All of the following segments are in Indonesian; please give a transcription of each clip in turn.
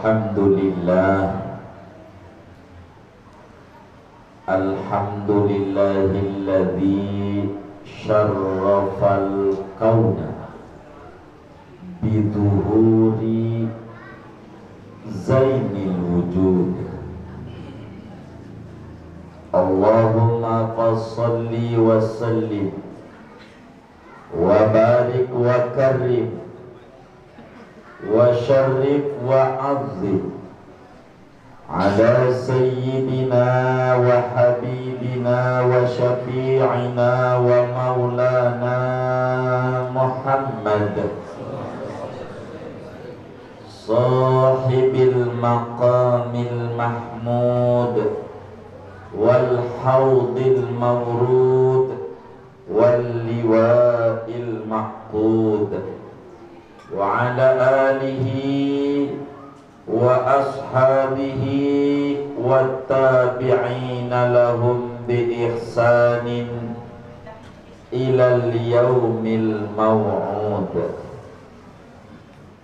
Alhamdulillahilladzi syarrafal kauna biduhuri zainil wujud. Allahumma fassalli wa sallim wa barik wa karim wa syarrif wa azim ala sayyidina wa habibina wa syafi'ina wa maulana Muhammad sahibil maqamil mahmud wal hawdil mawrud wal liwa'il ma'qud wa ala alihi wa ashabihi wa tabi'ina lahum bi ihsanin ilal yaumil maw'ud.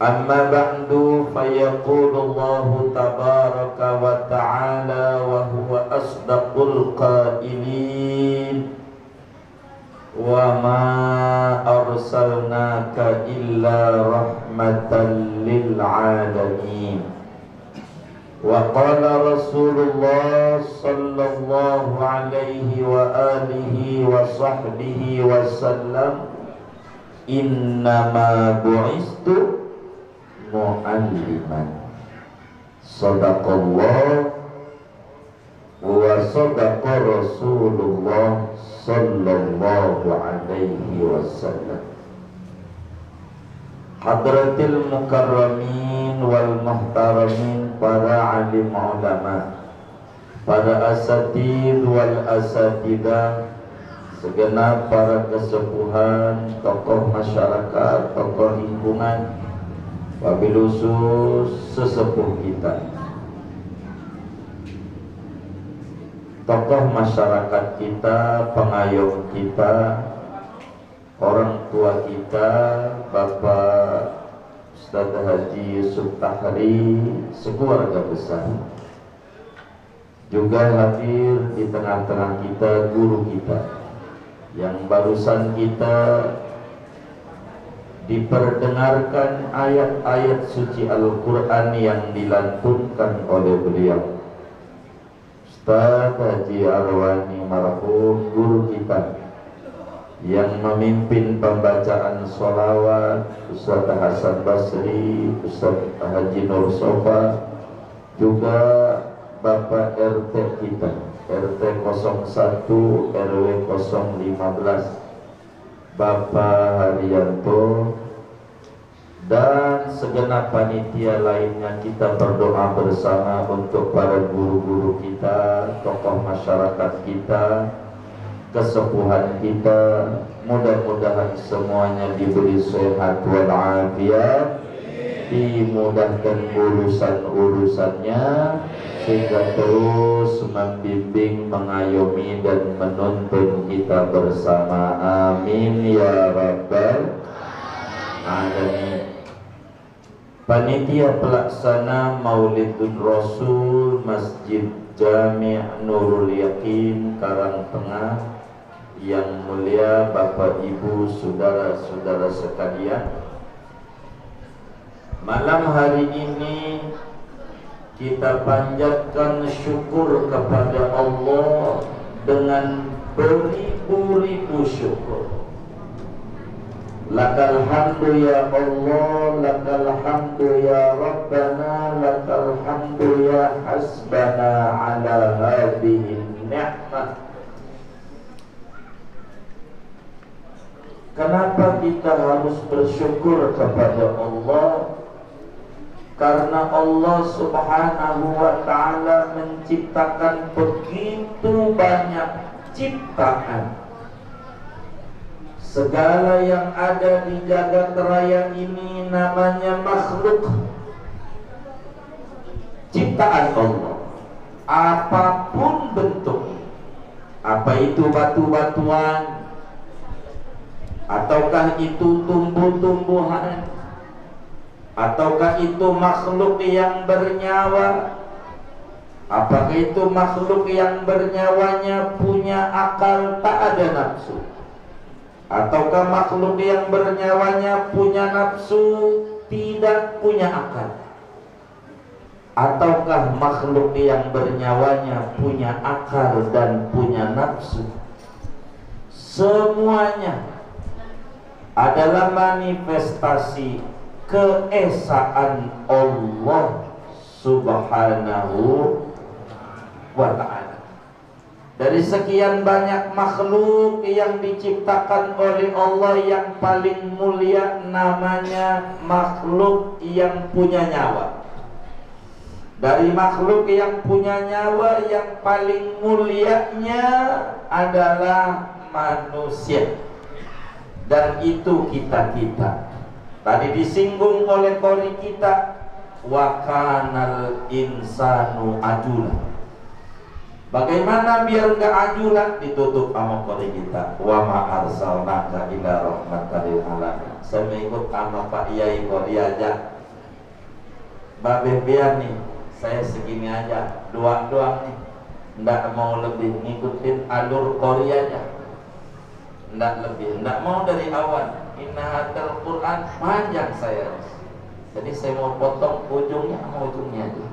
Amma ba'du, fayaqulu Allahu tabaraka wa ta'ala wa huwa asdaqul qailin wa ma arsalnaka illa rahmatan lil alamin. Wa qala Rasulullah sallallahu alaihi wa alihi wa sahbihi wa sallam, innama bu'istu mu'alliman. Sadaqallah wa sadaqa Rasulullah sallallahu alaihi wasallam. Hadratil mukarramin wal muhtaramin, para alim ulama, para asatid wal asatidah, segenap para kesepuhan, tokoh masyarakat, tokoh lingkungan, wabil khusus sesepuh kita, tokoh masyarakat kita, pengayom kita, orang tua kita, Bapak Ustaz Haji Yusuf Tahri, sekeluarga besar. Juga hadir di tengah-tengah kita guru kita, yang barusan kita diperdengarkan ayat-ayat suci Al-Quran yang dilantunkan oleh beliau, Ustaz Haji Arwani marhum, guru kita, yang memimpin pembacaan sholawat, Ustaz Hasan Basri, Ustaz Haji Nur Sofa, juga Bapak RT kita, RT 01 RW 015, Bapak Haryanto, dan segenap panitia lainnya. Kita berdoa bersama untuk para guru-guru kita, tokoh masyarakat kita, kesepuhan kita, mudah-mudahan semuanya diberi sehat walafiat, dimudahkan urusan-urusannya, sehingga terus membimbing, mengayomi dan menuntun kita bersama. Amin ya rabbal alamin. Panitia pelaksana Maulidul Rasul Masjid Jami' Nurul Yakin Karangtengah, yang mulia Bapak Ibu, saudara-saudara sekalian, malam hari ini kita panjatkan syukur kepada Allah dengan beribu-ribu syukur. Lakal hamdu ya Allah, lakal hamdu ya Rabbana, lakal hamdu ya hasbana ala hadhihi ni'mah. Kenapa kita harus bersyukur kepada Allah? Karena Allah subhanahu wa ta'ala menciptakan begitu banyak ciptaan. Segala yang ada di jagat raya ini namanya makhluk, ciptaan Allah, apapun bentuknya. Apa itu batu-batuan, ataukah itu tumbuh-tumbuhan, Ataukah itu makhluk yang bernyawa? Apakah itu makhluk yang bernyawanya punya akal, tak ada nafsu? Ataukah makhluk yang bernyawa punya nafsu, tidak punya akal? Ataukah makhluk yang bernyawa punya akal dan punya nafsu? Semuanya adalah manifestasi keesaan Allah Subhanahu wa ta'ala. Dari sekian banyak makhluk yang diciptakan oleh Allah, yang paling mulia namanya makhluk yang punya nyawa. Dari makhluk yang punya nyawa, yang paling mulianya adalah manusia. Dan itu kita-kita. Tadi disinggung oleh qori kita, wa kanal insanu ajula. Bagaimana biar enggak ajulan? Ditutup sama qori kita, wa ma arsalnaka illa rahmatan lil alamin. Saya mengikut sama Pak Yai qori aja. Babe biar nih, saya segini aja, doang nih, ndak mau lebih, ngikutin alur qori aja, ndak lebih, ndak mau dari awal. Inna hadal Quran panjang saya, jadi saya mau potong ujungnya sama ujungnya aja.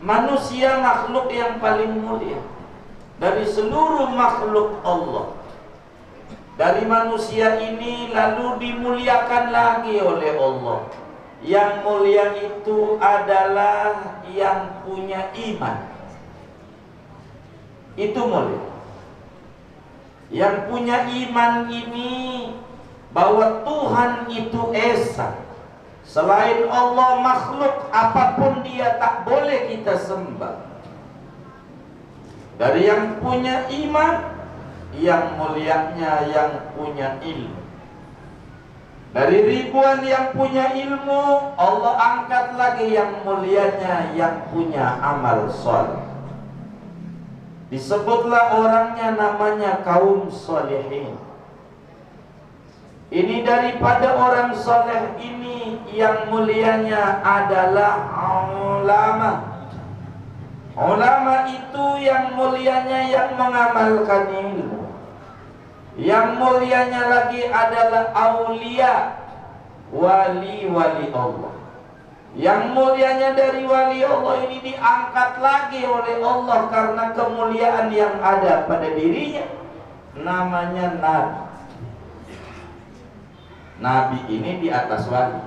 Manusia makhluk yang paling mulia dari seluruh makhluk Allah. Dari manusia ini lalu dimuliakan lagi oleh Allah. Yang mulia itu adalah yang punya iman. Itu mulia. Yang punya iman ini bahwa Tuhan itu esa. Selain Allah, makhluk apapun dia tak boleh kita sembah. Dari yang punya iman, yang mulianya yang punya ilmu. Dari ribuan yang punya ilmu, Allah angkat lagi yang mulianya yang punya amal soleh. Disebutlah orangnya namanya kaum solehin. Ini daripada orang soleh ini yang mulianya adalah ulama. Ulama itu yang mulianya yang mengamalkan ilmu. Yang mulianya lagi adalah aulia, wali-wali Allah. Yang mulianya dari wali Allah ini diangkat lagi oleh Allah karena kemuliaan yang ada pada dirinya. Namanya Nabi. Nabi ini di atas wali.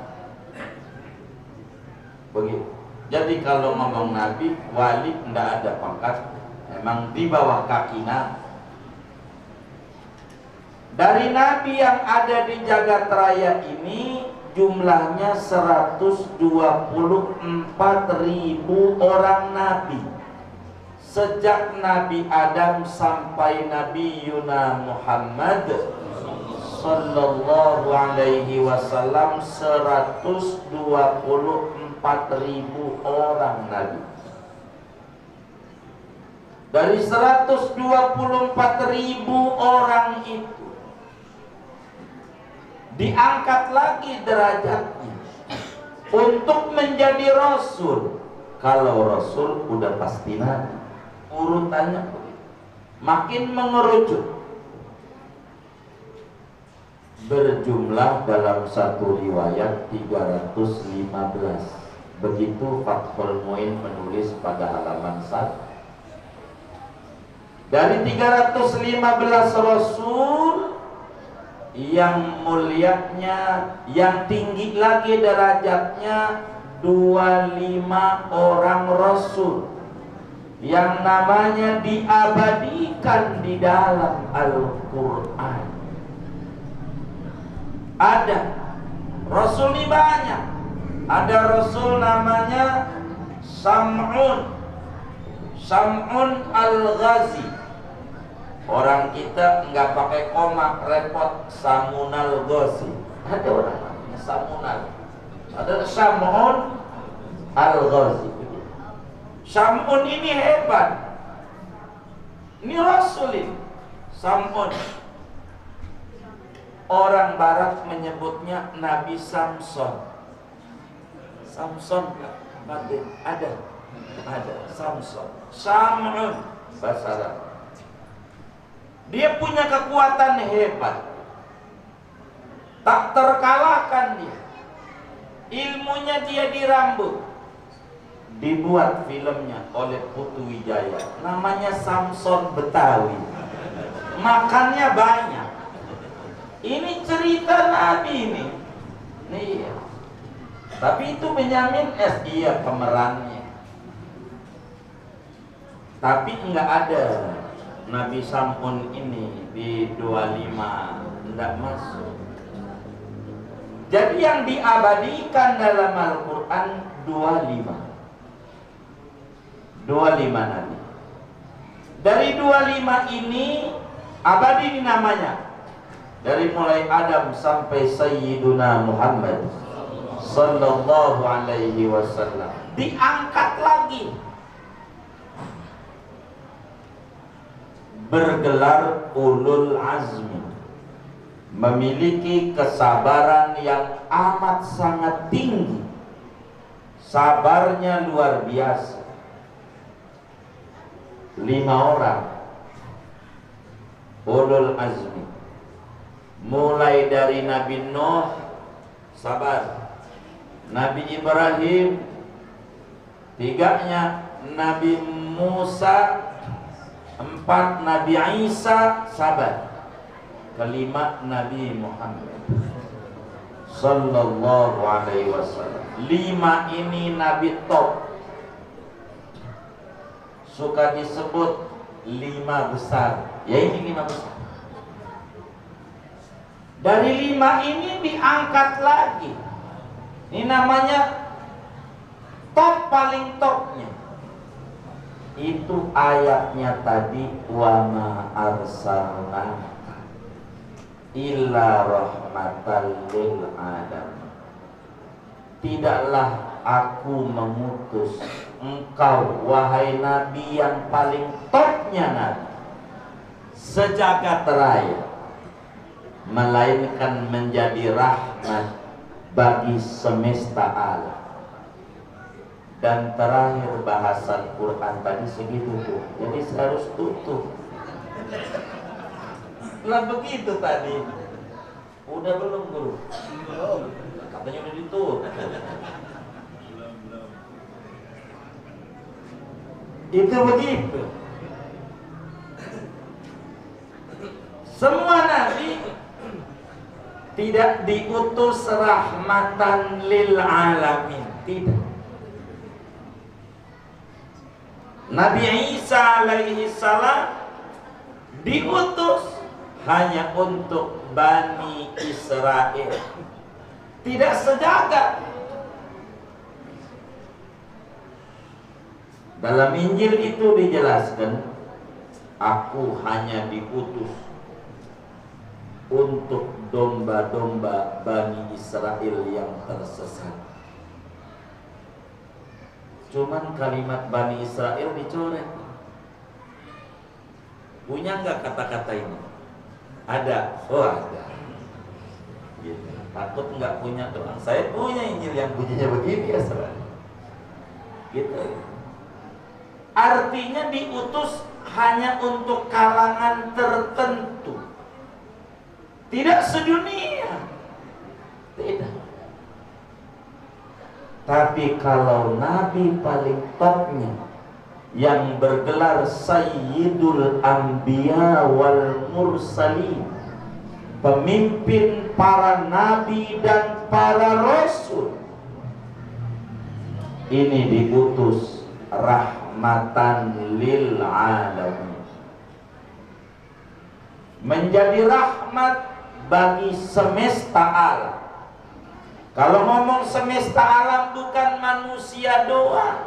Begitu. Jadi kalau ngomong Nabi, wali tidak ada pangkat, memang di bawah kaki Nabi. Dari Nabi yang ada di jagat raya ini jumlahnya 124.000 orang Nabi. Sejak Nabi Adam sampai Nabi Yuna Muhammad Sallallahu alaihi wasallam, 124.000 orang Nabi. Dari 124.000 orang itu diangkat lagi derajatnya untuk menjadi Rasul. Kalau Rasul udah pasti Nabi, urutannya makin mengerucut. Berjumlah dalam satu riwayat 315. Begitu Fathul Muin menulis pada halaman 1. Dari 315 Rasul, yang mulianya, yang tinggi lagi derajatnya 25 orang Rasul yang namanya diabadikan di dalam Al-Quran. Ada Rasul ini banyak. Ada Rasul namanya Sam'un Al-Ghazi. Orang kita nggak pakai koma, repot. Samunal Ghazi. Ada orang namanya Samunal. Ada Sam'un Al-Ghazi. Sam'un ini hebat. Ini Rasul ini Sam'un. Orang barat menyebutnya Nabi Samson. Samson ada Samson. Sam'un bahasa Arab. Dia punya kekuatan hebat, tak terkalahkan dia. Ilmunya dia dirambut. Dibuat filmnya oleh Putu Wijaya, namanya Samson Betawi. Makannya banyak. Ini cerita Nabi ini. Iya. Tapi itu Benyamin iya pemerannya. Tapi enggak ada Nabi Sam'un ini di 25, enggak masuk. Jadi yang diabadikan dalam Al-Quran 25 Nabi. Dari 25 ini abadi namanya. Dari mulai Adam sampai Sayyiduna Muhammad sallallahu alaihi wasallam. Diangkat lagi. Bergelar ulul azmi. Memiliki kesabaran yang amat sangat tinggi. Sabarnya luar biasa. 5 orang ulul azmi, mulai dari Nabi Nuh sabar, Nabi Ibrahim 3-nya, Nabi Musa 4, Nabi Isa sabar, 5 Nabi Muhammad sallallahu alaihi wasallam. 5 ini Nabi top, suka disebut 5 besar. Ya ini 5 besar. Dari 5 ini diangkat lagi. Ini namanya top, paling topnya. Itu ayatnya tadi, wa ma arsalna illa rahmatan lil alamin. Tidaklah aku mengutus engkau wahai Nabi yang paling topnya Nabi sejagat raya, melainkan menjadi rahmat bagi semesta alam. Dan terakhir bahasan Quran tadi segitu tuh. Jadi saya harus tutup. Lah begitu tadi. Udah belum guru? Belum. Katanya udah ditutup. Itu begitu. Semua nabi tidak diutus rahmatan lil alamin, tidak. Nabi Isa alaihi salam diutus hanya untuk Bani Israel, tidak sejagat. Dalam Injil itu dijelaskan, aku hanya diutus untuk domba-domba Bani Israel yang tersesat. Cuman kalimat Bani Israel dicoret. Punya nggak kata-kata ini? Ada? Oh ada. Gitu. Takut nggak punya doang. Saya punya Injil yang bunyinya begini ya saudara. Gitu. Artinya diutus hanya untuk kalangan tertentu, tidak sedunia, tidak. Tapi kalau Nabi paling topnya yang bergelar Sayyidul Anbiya wal Mursalin, pemimpin para nabi dan para rasul, ini diutus rahmatan lil alamin, menjadi rahmat bagi semesta alam. Kalau ngomong semesta alam bukan manusia doang,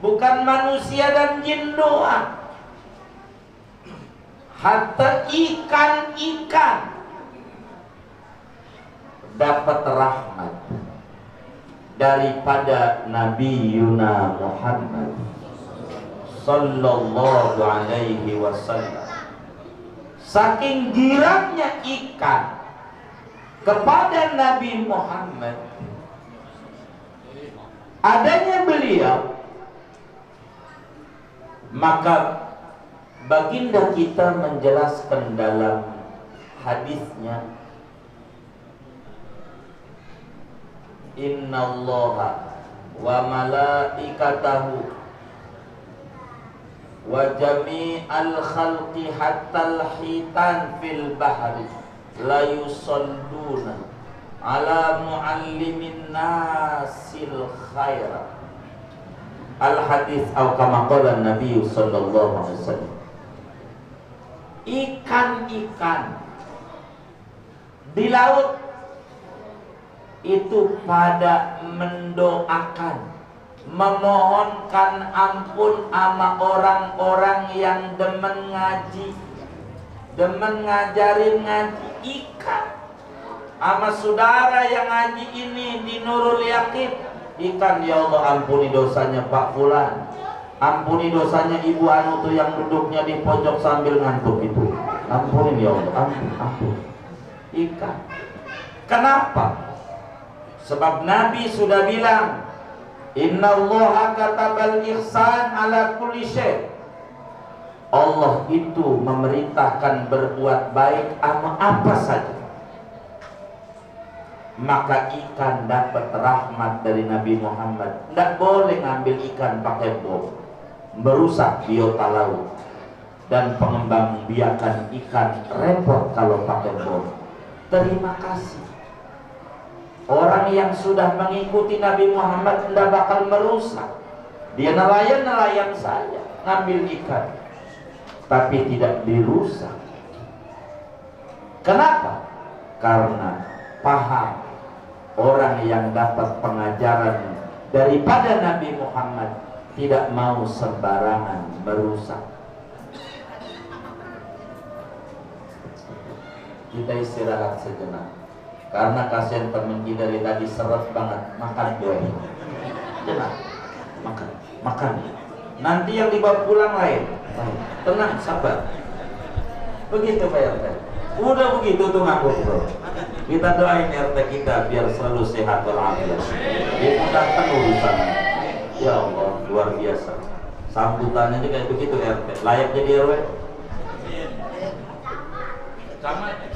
bukan manusia dan jin doang, hatta ikan-ikan dapat rahmat daripada Nabi Yuna Muhammad sallallahu alaihi wasallam. Saking girangnya ikan kepada Nabi Muhammad, adanya beliau, maka baginda kita menjelaskan dalam hadisnya, innallaha wa malaikatahu wa jami'al khalqi hatta al-hitan fil bahri la yusalluna ala muallimin nasil khaira. Al-hadis atau kama qala Nabi sallallahu alaihi wasallam. Ikan-ikan di laut itu pada mendoakan, memohonkan ampun sama orang-orang yang demen ngaji, demen ngajarin ngaji. Ikan sama saudara yang ngaji ini di Nurul Yaqin, ikan, ya Allah ampuni dosanya Pak Fulan, ampuni dosanya Ibu Anu tuh yang duduknya di pojok sambil ngantuk itu, ampuni ya Allah, ampun. Ikan. Kenapa? Sebab Nabi sudah bilang, innallaha katabal ihsan ala kulli syai'. Allah itu memerintahkan berbuat baik sama apa saja. Maka ikan dapat rahmat dari Nabi Muhammad. Tidak boleh ngambil ikan pakai bom, merusak biota laut. Dan pengembang biakan ikan repot kalau pakai bom. Terima kasih. Orang yang sudah mengikuti Nabi Muhammad tidak bakal merusak. Dia nelayan saja, ngambil ikan, tapi tidak dirusak. Kenapa? Karena paham orang yang dapat pengajaran daripada Nabi Muhammad tidak mau sembarangan merusak. Kita istirahat sejenak, karena kasihan teman kita dari tadi seret banget makan buah. Tenang, makan. Nanti yang dibawa pulang lain. Tenang, sabar. Begitu Pak RT. Udah begitu tuh nganggur bro. Kita doain RT kita biar selalu sehat walafiat. Dimudahkan urusannya. Ya Allah, luar biasa. Sambutannya juga kayak begitu RT. Layak jadi RW. Sama aja.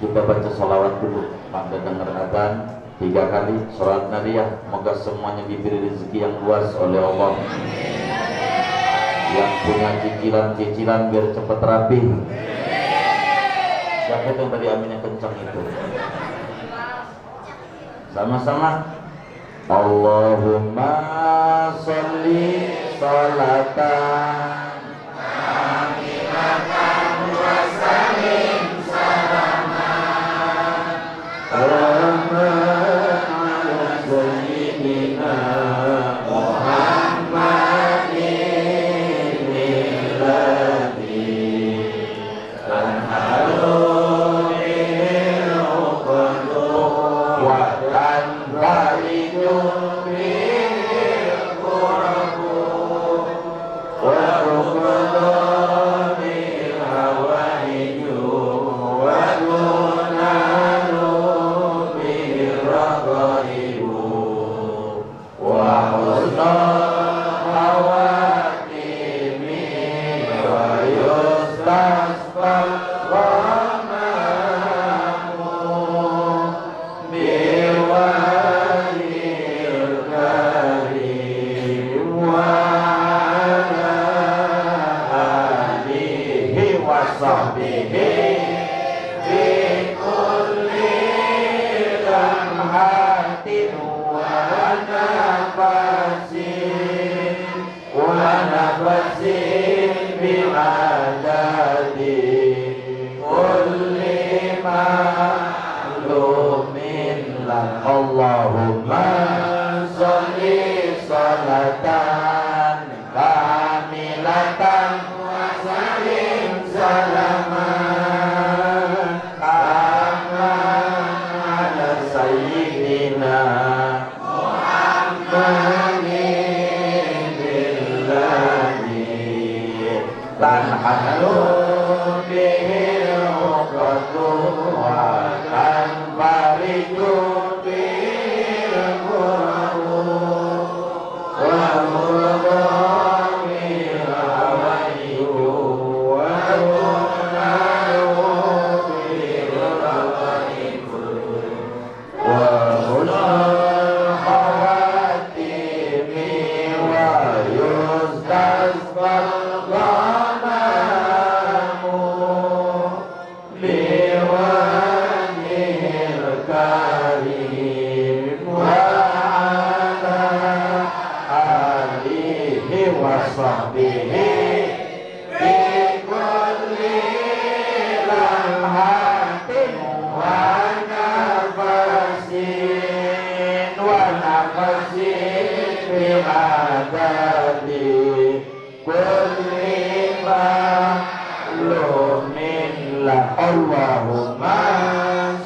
Kita baca sholawat dulu, maka dengar adzan 3 kali, sholat nariyah. Moga semuanya diberi rezeki yang luas oleh Allah. Yang punya cicilan-cicilan biar cepat rapi. Siapa yang tadi amin yang kencang itu? Sama-sama. Allahumma sholli sholatan kamilatan wa sallim salaman ala sayyidina Muhammadin alladzi tanhalu bil uqadu wa tanfariju bil qurabu wa uqadu bil hawaiju wa dunalu bil raqaibu wa husnul khawatimi wa yustasqal ghamamu biwajhil karim wa ala alihi wa sahbihi fi kulli lamhatin wa nafasin bi'adadi kulli ma'lumin lan. Allahumma sholli sholatan kamilatan wa sallim salaman kama ala sayyidina Muhammadin billadzi tanhalu bihil uqadu wa tanfariju bil qurabu wa mudhamil hawaiyu wa dunalu bil raqaibu wa husnul khawatimi wa yustasqal ghamamu biwajhil karim wa ala alihi wa sahbihi fi kulli lamhatin wa nafasin bi'adadi kulli ma'lumin lah. Allahumma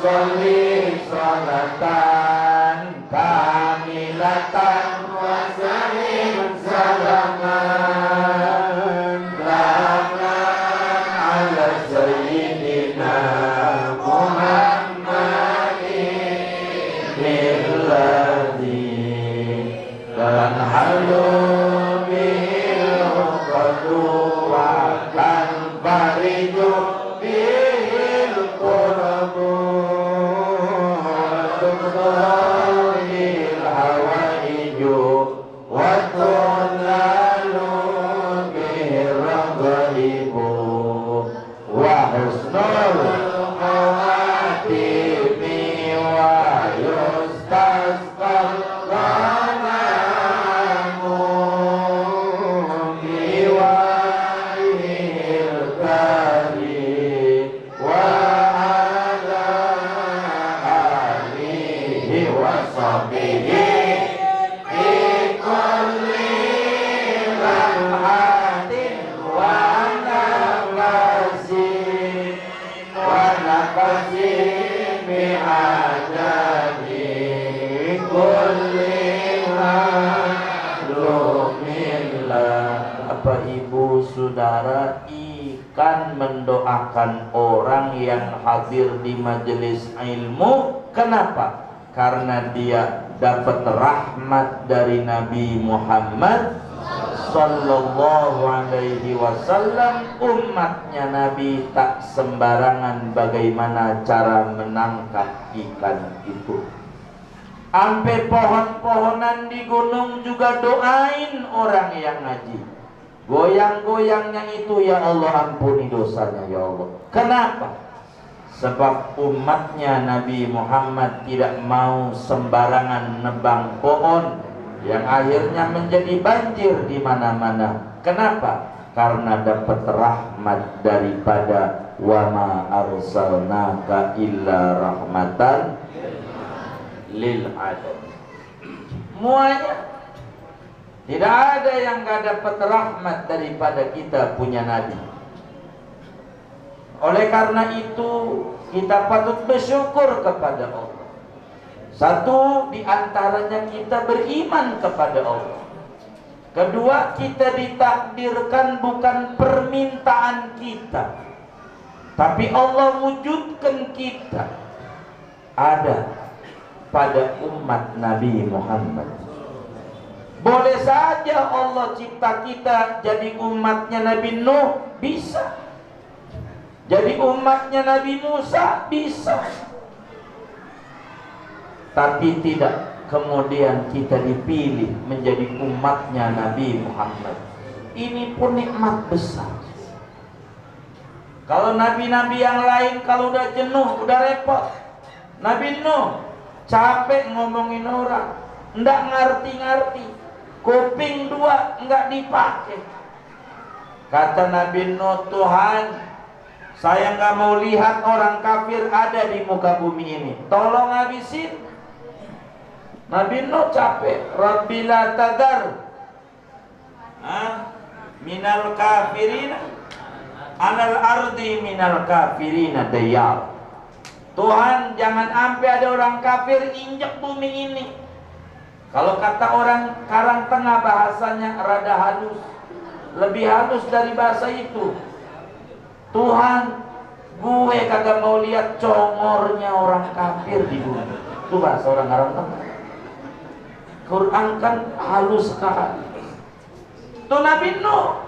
sholli sholatan kamilatan wa sallim salaman ala sayyidina Muhammadin billadzi tanhalu bil uqadu wa tanfariju bil qurabu wa tuqdil hawaiju wa tunalu bil raqaibu wa husnul khawatimi wa yustasqal ghamamu biwajhil karim wa ala alihi wa sahbihi fi kulli lamhatin wa nafasin bi'adadi kulli ma'lumin lah. Bapak Ibu Saudara, ikan mendoakan orang yang hadir di majelis ilmu. Kenapa? Karena dia dapat rahmat dari Nabi Muhammad Sallallahu alaihi wasallam, umatnya Nabi tak sembarangan bagaimana cara menangkap ikan itu. Sampai pohon-pohonan di gunung juga doain orang yang ngaji. Goyang-goyangnya itu, ya Allah ampuni dosanya ya Allah. Kenapa? Sebab umatnya Nabi Muhammad tidak mau sembarangan nebang pohon yang akhirnya menjadi banjir di mana-mana. Kenapa? Karena dapat rahmat daripada wa ma arsalnaka illa rahmatan lil alamin. Semuanya tidak ada yang gak dapat rahmat daripada kita punya Nabi. Oleh karena itu kita patut bersyukur kepada Allah. Satu, di antaranya kita beriman kepada Allah. Kedua, kita ditakdirkan bukan permintaan kita, tapi Allah wujudkan kita ada pada umat Nabi Muhammad. Boleh saja Allah cipta kita jadi umatnya Nabi Nuh, bisa. Jadi umatnya Nabi Musa, bisa. Tapi tidak kemudian kita dipilih menjadi umatnya Nabi Muhammad. Ini pun nikmat besar. Kalau nabi-nabi yang lain kalau udah jenuh, udah repot. Nabi Nuh capek ngomongin orang, nggak ngerti-ngerti, kuping dua nggak dipakai. Kata Nabi Nuh, Tuhan, saya nggak mau lihat orang kafir ada di muka bumi ini, tolong habisin. Nabi Nuh capek. Rabbi la tadar minal kafirina anal ardi minal kafirina dayar. Tuhan, jangan sampai ada orang kafir injek bumi ini. Kalau kata orang Karang Tengah bahasanya rada halus, lebih halus dari bahasa itu. Tuhan, gue kagak mau lihat congornya orang kafir di bumi. Itu bahasa orang Karang Tengah. Quran kan halus sekali. Tuh Nabi Nuh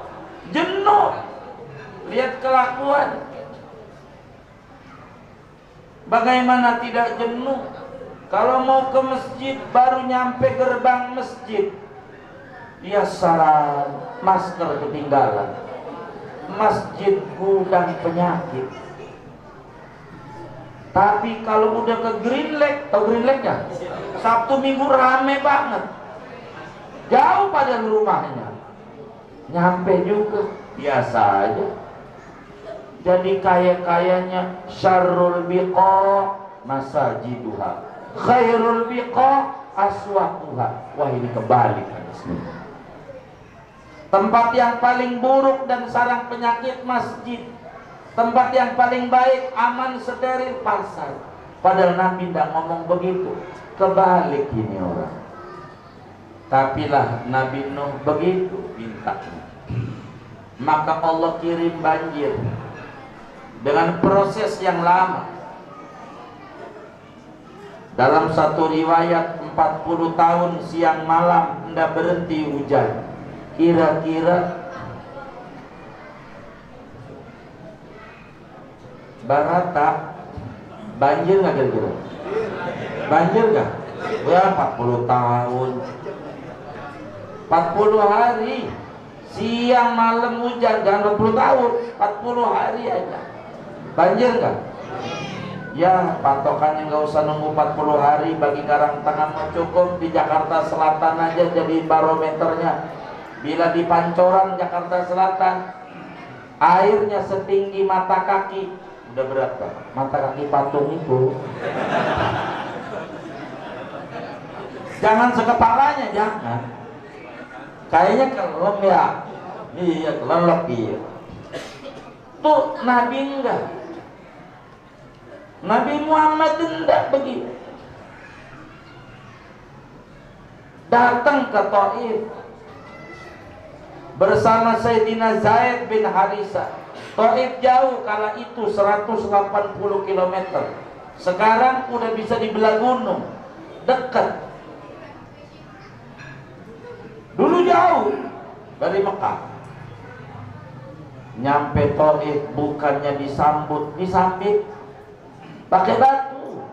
jenuh, lihat kelakuan. Bagaimana tidak jenuh? Kalau mau ke masjid, baru nyampe gerbang masjid, ya salah, masker ketinggalan. Masjid gudang penyakit. Tapi kalau udah ke Green Lake, tau Green Lake ya? Sabtu Minggu rame banget. Jauh pada rumahnya. Nyampe juga, biasa aja. Jadi kaya-kayanya syarrul biqa masajiduha, khairul biqa aswaquha. Wah, ini kebalik. Tempat yang paling buruk dan sarang penyakit masjid. Tempat yang paling baik, aman, steril, pasar. Padahal Nabi tidak ngomong begitu. Kebalik ini orang. Tapi lah Nabi Nuh begitu mintanya. Maka Allah kirim banjir dengan proses yang lama. Dalam satu riwayat 40 tahun siang malam tidak berhenti hujan. Kira-kira Barata banjir nggak kira-kira? Banjir nggak? Ya 40 tahun, 40 hari, siang malam hujan, jangan 20 tahun, 40 hari aja. Banjir nggak? Ya patokannya nggak usah nunggu 40 hari. Bagi Karang Tengah mau cukup di Jakarta Selatan aja jadi barometernya. Bila di Pancoran Jakarta Selatan airnya setinggi mata kaki. Udah berapa? Mata kaki patung itu. Jangan sekepalanya, jangan. Kayaknya kelem ya. Iya, kelelep iya. Tuh Nabi enggak. Nabi Muhammad enggak begitu. Datang ke Taif bersama Sayyidina Zaid bin Harisah. Taif jauh kala itu 180 km. Sekarang udah bisa dibelah gunung, dekat. Dulu jauh, dari Mekah. Nyampe Taif bukannya disambut, disambit pakai batu.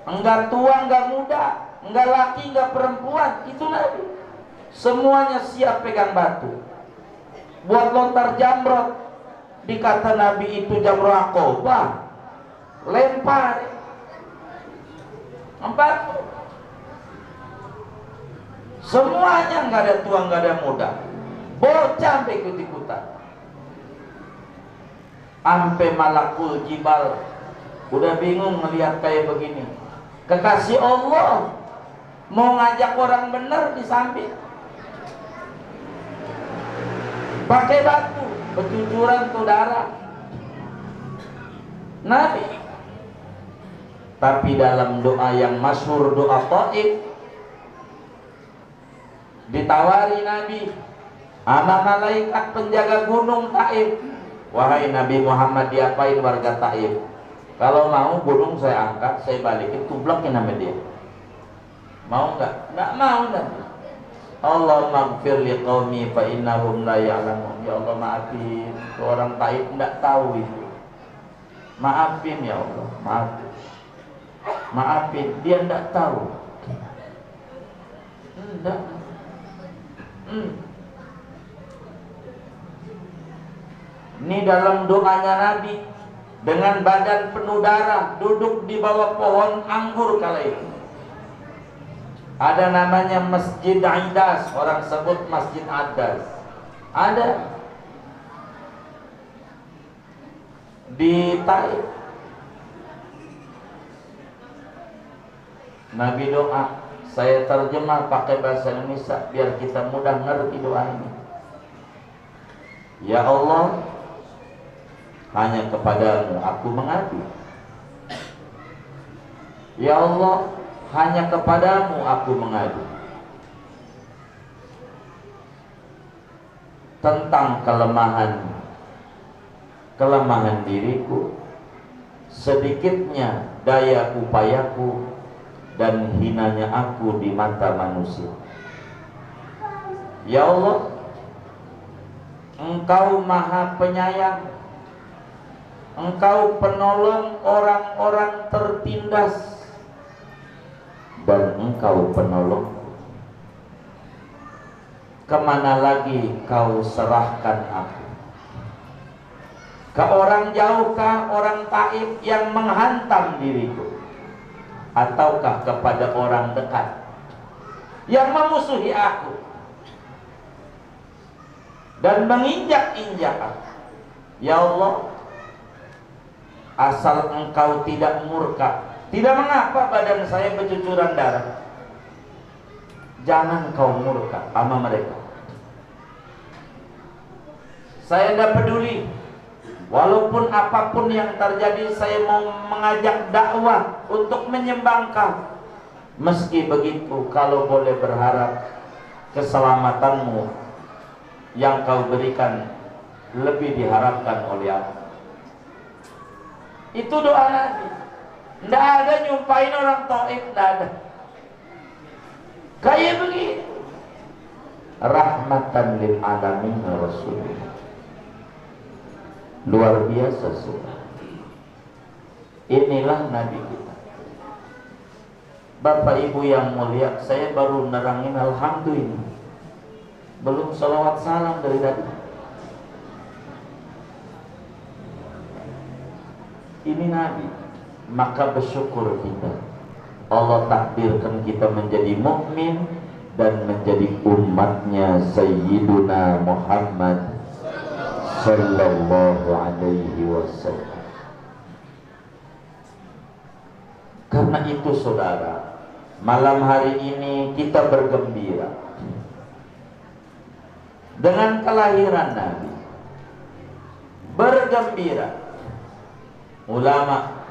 Enggak tua, enggak muda, enggak laki, enggak perempuan, itu Nabi. Semuanya siap pegang batu. Buat lontar jamrot, dikata Nabi itu jamrah Aqabah, lempar batu. Semuanya enggak ada tua, enggak ada muda, bocah ikut-ikutan. Ampe Malakul Jibal udah bingung melihat kayak begini. Kekasih Allah mau ngajak orang bener disambit pakai batu, bercucuran tuh darah Nabi. Tapi dalam doa yang masyhur, doa Taif, ditawari Nabi sama malaikat penjaga gunung Taif, wahai Nabi Muhammad, diapain warga Taif? Kalau mau gunung saya angkat, saya balikin, tublakin sama dia. Mau nggak? Nggak mau Nabi. Allahumma gfir liqaumi fa innahum la ya'lamun. Ya Allah, maafin orang Taif, nggak tahu itu. Maafin ya Allah, maafin. Maafin, dia nggak tahu. Enggak. Ini dalam doanya Nabi, dengan badan penuh darah, duduk di bawah pohon anggur kala itu. Ada namanya Masjid Aidas, orang sebut Masjid Adas. Ada di Taif. Nabi doa, saya terjemah pakai bahasa Indonesia biar kita mudah ngerti doa ini. Ya Allah, hanya kepadamu aku mengadu. Ya Allah, hanya kepadamu aku mengadu tentang kelemahan diriku, sedikitnya daya upayaku, dan hinanya aku di mata manusia. Ya Allah, Engkau Maha Penyayang, Engkau penolong orang-orang tertindas, dan Engkau penolong. Kemana lagi Kau serahkan aku? Ke orang jauhkah, orang Taif yang menghantam diriku, ataukah kepada orang dekat yang memusuhi aku dan menginjak-injak aku? Ya Allah, asal Engkau tidak murka, tidak mengapa badan saya bercucuran darah, jangan Kau murka sama mereka. Saya tidak peduli, walaupun apapun yang terjadi, saya mau mengajak dakwah untuk menyembah Engkau. Meski begitu, kalau boleh berharap keselamatanmu yang Kau berikan lebih diharapkan oleh aku. Itu doa Nabi. Tidak ada nyumpain orang Taif, tidak ada. Kayak begitu. Rahmatan lil alamin Rasulullah. Luar biasa sudah. Inilah Nabi kita. Bapak Ibu yang mulia, saya baru nerangin alhamdulillah, belum salawat salam dari tadi. Ini Nabi, maka bersyukur kita. Allah takdirkan kita menjadi mukmin dan menjadi umatnya Sayyiduna Muhammad sallallahu alaihi wasallam. Karena itu saudara, malam hari ini kita bergembira dengan kelahiran Nabi. Bergembira. Ulama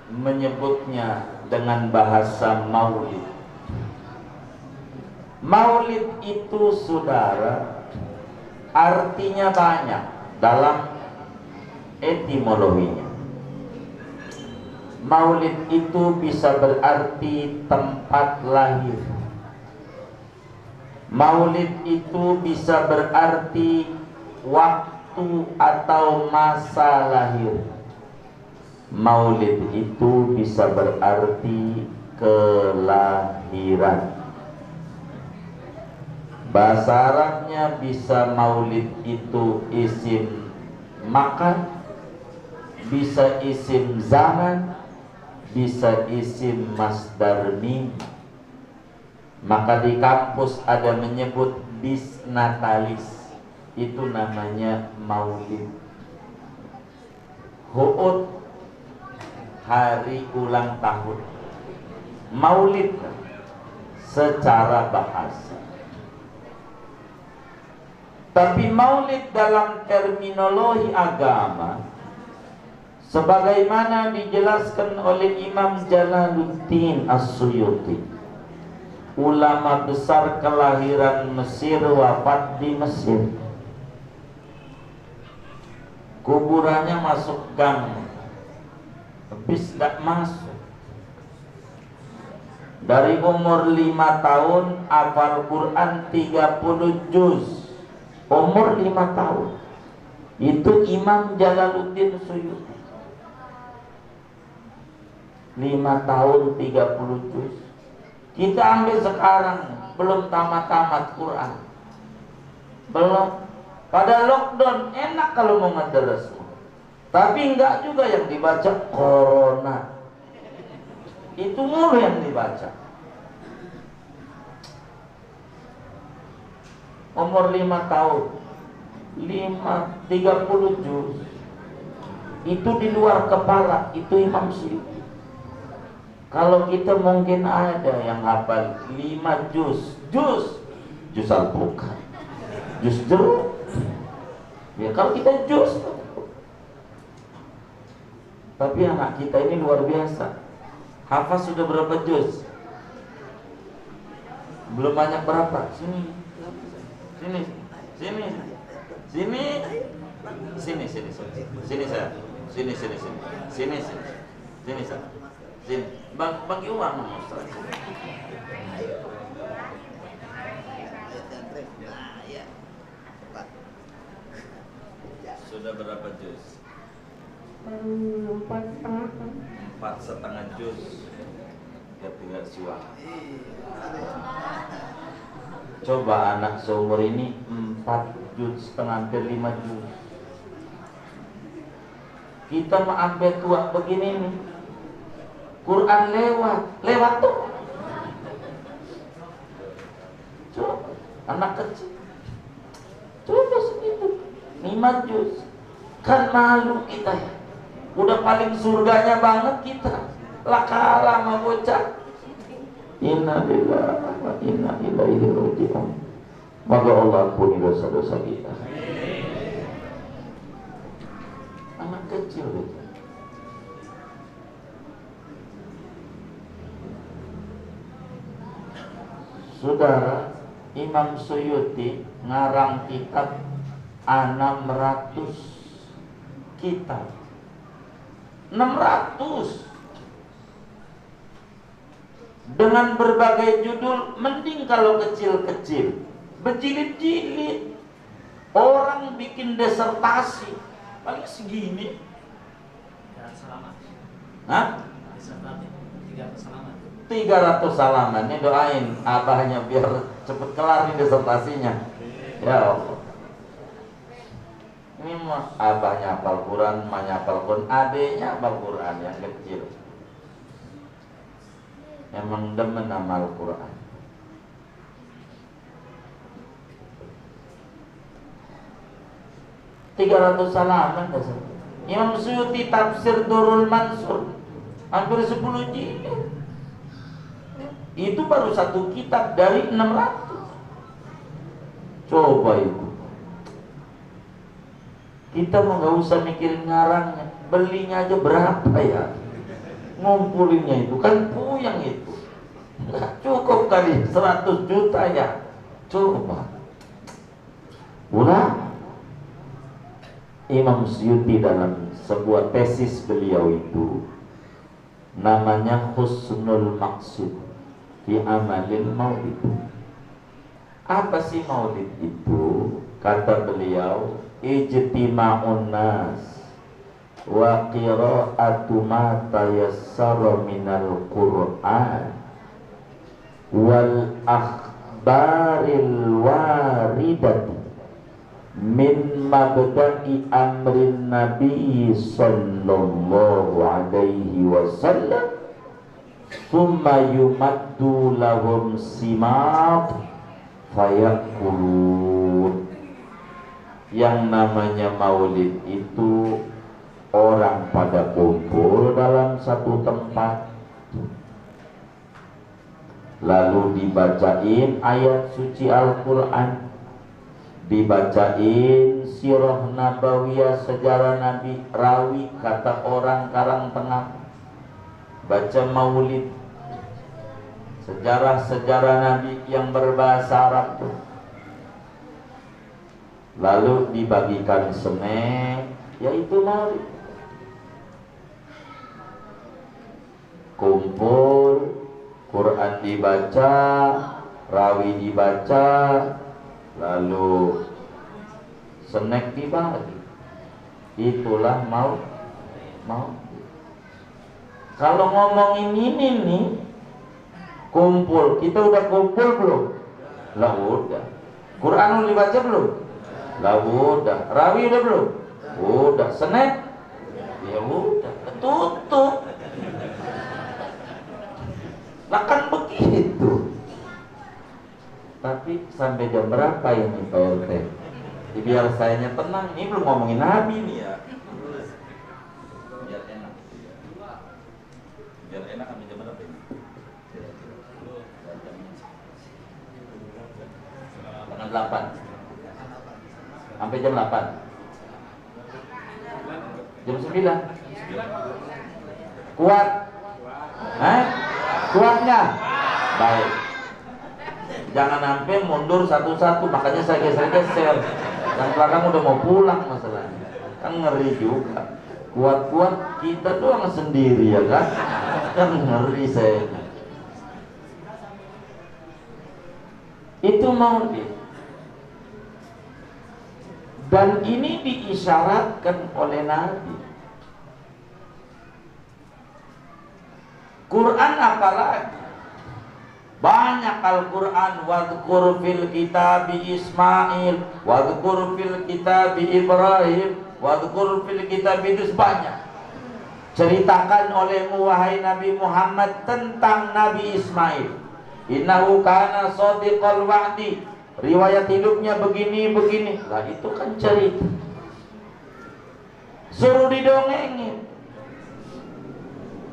menyebutnya dengan bahasa maulid. Maulid itu saudara, artinya banyak dalam etimologinya. Maulid itu bisa berarti tempat lahir, Maulid itu bisa berarti waktu atau masa lahir. Maulid itu bisa berarti kelahiran. Bahasa Arabnya bisa maulid itu isim makan, bisa isim zaman, bisa isim masdar mim. Maka di kampus ada menyebut bis natalis, itu namanya maulid. Hu'ud, hari ulang tahun. Maulid secara bahasa. Tapi maulid dalam terminologi agama, sebagaimana dijelaskan oleh Imam Jalaluddin As-Suyuti, ulama besar kelahiran Mesir, wafat di Mesir. Kuburannya masuk gang, habis tidak masuk. Dari umur 5 tahun hafal Quran 30 juz. Umur 5 tahun. Itu Imam Jalaluddin Suyuti. 5 tahun 30 juz. Kita ambil sekarang belum tamat-tamat Quran. Belum. Pada lockdown enak kalau mau ngederes. Tapi enggak juga yang dibaca corona. Itu mulu yang dibaca. Umur 5 tahun 30 juz. Itu di luar kepala. Itu Imam Suyuti. Kalau kita mungkin ada yang hafal 5 juz. Juz alpukat, juz jeruk. Ya kalau kita juz. Tapi anak kita ini luar biasa. Hafal sudah berapa juz? Belum banyak berapa? Sini. Sini saya. Sini saya. Sini. Bagi uang Ustaz. Sudah berapa juz? 4,5 juz. Ketiga suara. Coba anak seumur ini 4 juz setengah, hampir 5 juz. Kita mah sampai tua begini nih, Quran lewat tuh. Coba anak kecil, coba segitu 5 juz. Kan malu kita ya. Udah paling surganya banget kita, lah kalah sama bocah. Inna lillahi wa inna ilaihi raji'un. Maka Allah ampuni dosa-dosa kita. Anak kecil itu. Saudara, Imam Suyuti ngarang kitab 600 kitab. 600 dengan berbagai judul. Mending kalau kecil-kecil, berjilid-jilid. Orang bikin disertasi paling segini. 300 halaman. Ini doain abahnya biar cepet kelar nih disertasinya. Ya Allah. Ini mah abahnya hafal Quran, emaknya hafal Quran, adeknya hafal Quran yang kecil. Emang demen sama Al-Quran. Ratus halaman dasar. Imam Suyuti tafsir Durrul Mansur hampir 10 jilid. Itu baru satu kitab dari 600. Coba itu. Kita mah nggak usah mikirin ngarangnya, belinya aja berapa ya? Ngumpulinnya itu kan puyang itu. Nggak cukup kali 100 juta ya. Coba. Ulah. Imam Suyuti dalam sebuah tesis beliau itu namanya Husnul Maqsud fi Amalil Maulid. Apa sih maulid itu? Kata beliau, ijtima'un nas wa qira'atu ma tayassara minal Qur'an wal akhbaril waridati min mabda'i amrin nabi sallallahu alaihi wasallam thumma yumaddu lahum simat fayakulun. Yang namanya maulid itu orang pada kumpul dalam satu tempat, lalu dibacain ayat suci Al-Quran, dibacain sirah nabawiyah, sejarah Nabi, rawi kata orang Karang Tengah, baca maulid, sejarah-sejarah Nabi yang berbahasa Arab. Lalu dibagikan snack, yaitu maulid. Kumpul, Quran dibaca, rawi dibaca, lalu snack dibagi. Itulah mau. Kalau ngomongin ini nih, kumpul, kita udah kumpul belum? Lah udah. Quran udah dibaca belum? Lah udah. Rawi udah belum? Udah. Snack? Ya udah. Tutup. Lah kan begitu. Tapi sampai jam berapa ini Pak RT? Biar sayanya tenang. Ini belum ngomongin Nabi nih ya. Biar enak. Biar enak sampai jam berapa ini? Setengah 8. Sampai jam 8. Jam 9. Kuat? Kuatnya? Baik. Jangan sampai mundur satu-satu, makanya saya geser-geser. Yang belakang udah mau pulang masalahnya. Kan ngeri juga. Kuat-kuat kita doang sendiri ya kan? Kan ngeri saya. Itu maulid. Dan ini diisyaratkan oleh Nabi. Quran apalagi? Banyak Al-Quran. Wadhkur fil kitabi Ismail, wadhkur fil kitabi Ibrahim, wadhkur fil kitabi, itu banyak. Ceritakan olehmu wahai Nabi Muhammad tentang Nabi Ismail. Innahu kana shadiqal wa'di, riwayat hidupnya begini-begini. Lah itu kan cerita. Suruh didongengin.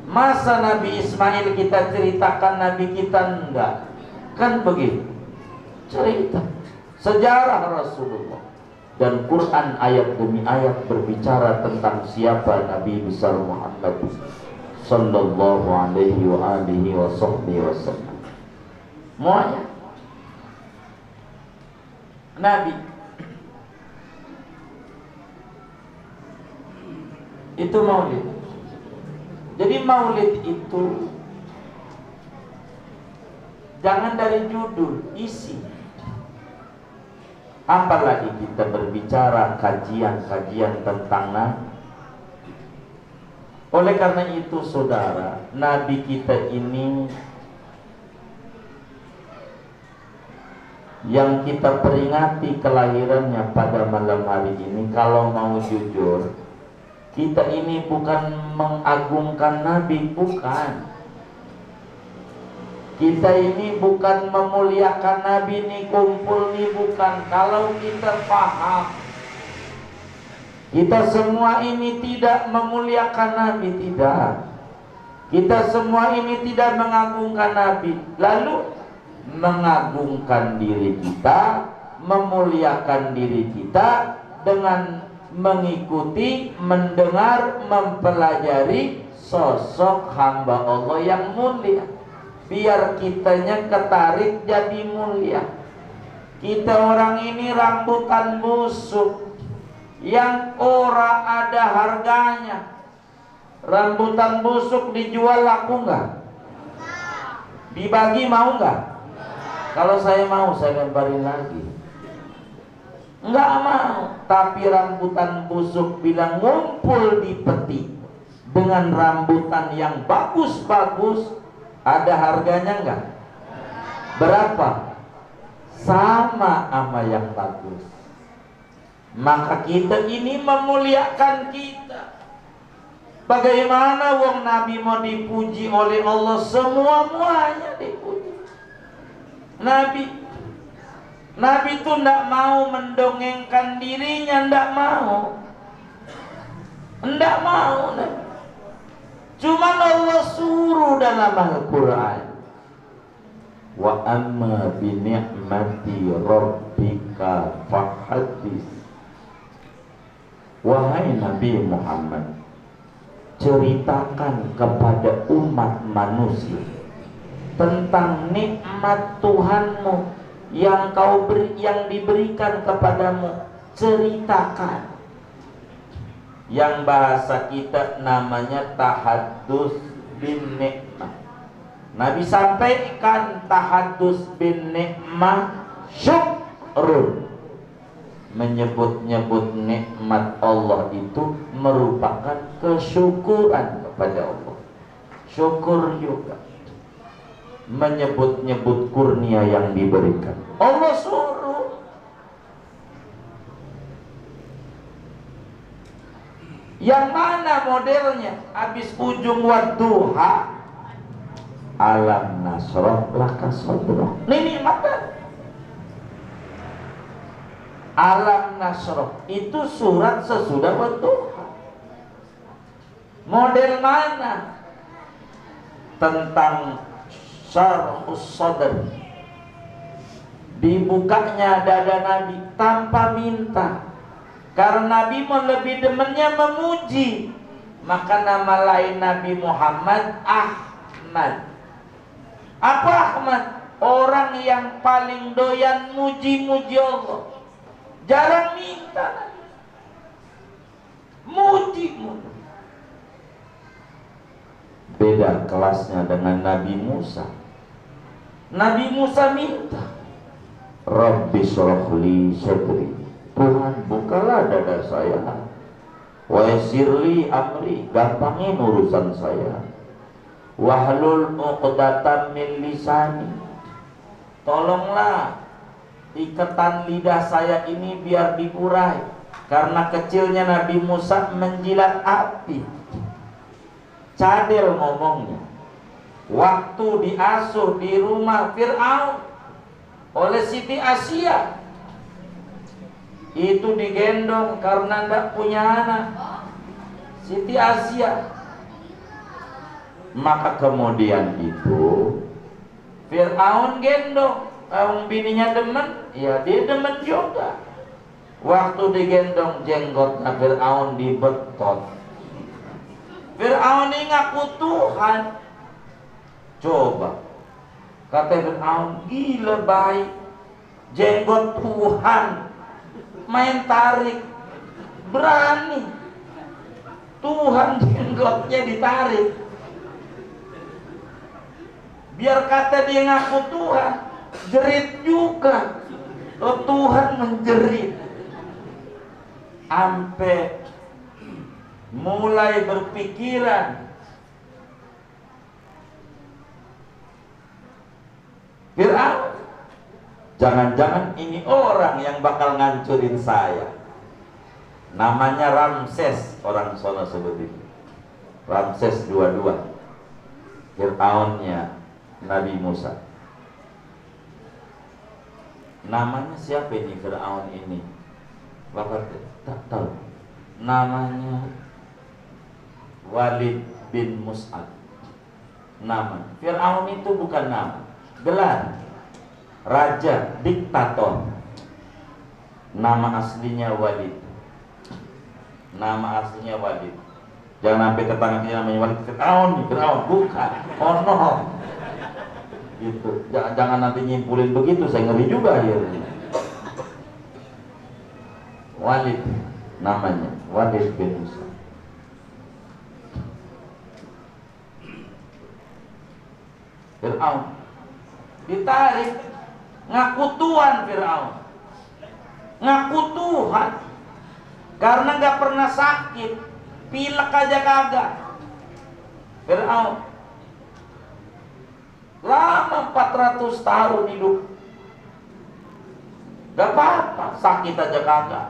Masa Nabi Ismail kita ceritakan, Nabi kita enggak? Kan begitu. Cerita sejarah Rasulullah. Dan Quran ayat demi ayat berbicara tentang siapa Nabi besar Muhammad sallallahu alaihi wa alihi wa sahbihi wasallam. Semuanya Nabi. Itu maulid. Jadi maulid itu jangan dari judul, isi. Apalagi kita berbicara kajian-kajian tentang Nabi. Oleh karena itu saudara, Nabi kita ini yang kita peringati kelahirannya pada malam hari ini, kalau mau jujur, kita ini bukan mengagungkan Nabi, bukan. Kita ini bukan memuliakan Nabi nih, kumpul nih, bukan. Kalau kita paham, kita semua ini tidak memuliakan Nabi, tidak. Kita semua ini tidak mengagungkan Nabi, lalu mengagungkan diri kita, memuliakan diri kita dengan mengikuti, mendengar, mempelajari sosok hamba Allah yang mulia, biar kitanya ketarik jadi mulia. Kita orang ini rambutan busuk yang ora ada harganya. Rambutan busuk dijual laku nggak? Dibagi mau nggak? Kalau saya mau, saya lemparin lagi. Enggak mau. Tapi rambutan busuk bilang ngumpul di peti dengan rambutan yang bagus-bagus, ada harganya enggak? Berapa? Sama sama yang bagus. Maka kita ini memuliakan kita. Bagaimana wong Nabi mau dipuji oleh Allah, semua-muanya dipuji. Nabi itu tidak mau mendongengkan dirinya, tidak mau. Tidak mau. Cuma Allah suruh dalam Al-Quran. Wa amma bi ni'mati rabbika fahaddits. Wahai Nabi Muhammad, ceritakan kepada umat manusia tentang nikmat Tuhanmu yang yang diberikan kepadamu. Ceritakan. Yang bahasa kita namanya tahaddus bin nikmah. Nabi sampaikan tahaddus bin nikmah syukrun. Menyebut-nyebut nikmat Allah itu merupakan kesyukuran kepada Allah. Syukur juga. Menyebut-nyebut kurnia yang diberikan. Allah suruh. Yang mana modelnya? Habis ujung wadduha, alam nasrah laka sadrak. Ini nikmat. Alam nasrah itu surat sesudah wadduha. Model mana? Tentang syarhus sadr. Dibukanya dada Nabi tanpa minta. Karena Nabi lebih demennya memuji. Maka nama lain Nabi Muhammad Ahmad. Apa Ahmad? Orang yang paling doyan muji-muji Allah. Jarang minta. Muji. Beda kelasnya dengan Nabi Musa. Nabi Musa minta, Rabbi shrah li sadri. Tuhan, bukalah dada saya. Wa yassir li amri, gampangin urusan saya. Wahlul 'uqdatam min lisani. Tolonglah ikatan lidah saya ini biar diurai. Karena kecilnya Nabi Musa menjilat api. Cadel ngomongnya. Waktu diasuh di rumah Fir'aun oleh Siti Asia, itu digendong karena tidak punya anak, Siti Asia. Maka kemudian itu Fir'aun gendong. Bininya demen, ya dia demen juga. Waktu digendong jenggotnya Fir'aun dibetot. Fir'aun ini ngaku Tuhan. Coba, kata Fir'aun, gila baik, jenggot Tuhan, main tarik, berani. Tuhan jenggotnya ditarik. Biar kata dia ngaku Tuhan, jerit juga. Oh, Tuhan menjerit. Sampai mulai berpikiran, Fir'aun, jangan-jangan ini orang yang bakal ngancurin saya. Namanya Ramses, orang sono sebut itu. Ramses 22. Fir'aunnya Nabi Musa. Namanya siapa ini Fir'aun ini? Bapak tak tahu. Namanya Walid bin Mus'ab. Nama Fir'aun itu bukan nama, gelar. Raja, diktator. Nama aslinya Walid. Nama aslinya Walid. Jangan sampai tetangga kita namanya Walid Fir'aun, Fir'aun bukan. Oh no. Gitu. Jangan nanti nyimpulin begitu, saya ngeri juga ya. Walid namanya, Walid bin Musa. Fir'aun ditarik ngaku Tuhan Fir'aun, ngaku Tuhan, karena nggak pernah sakit, pilek aja kagak. Fir'aun lama 400 tahun hidup, gak apa-apa, sakit aja kagak.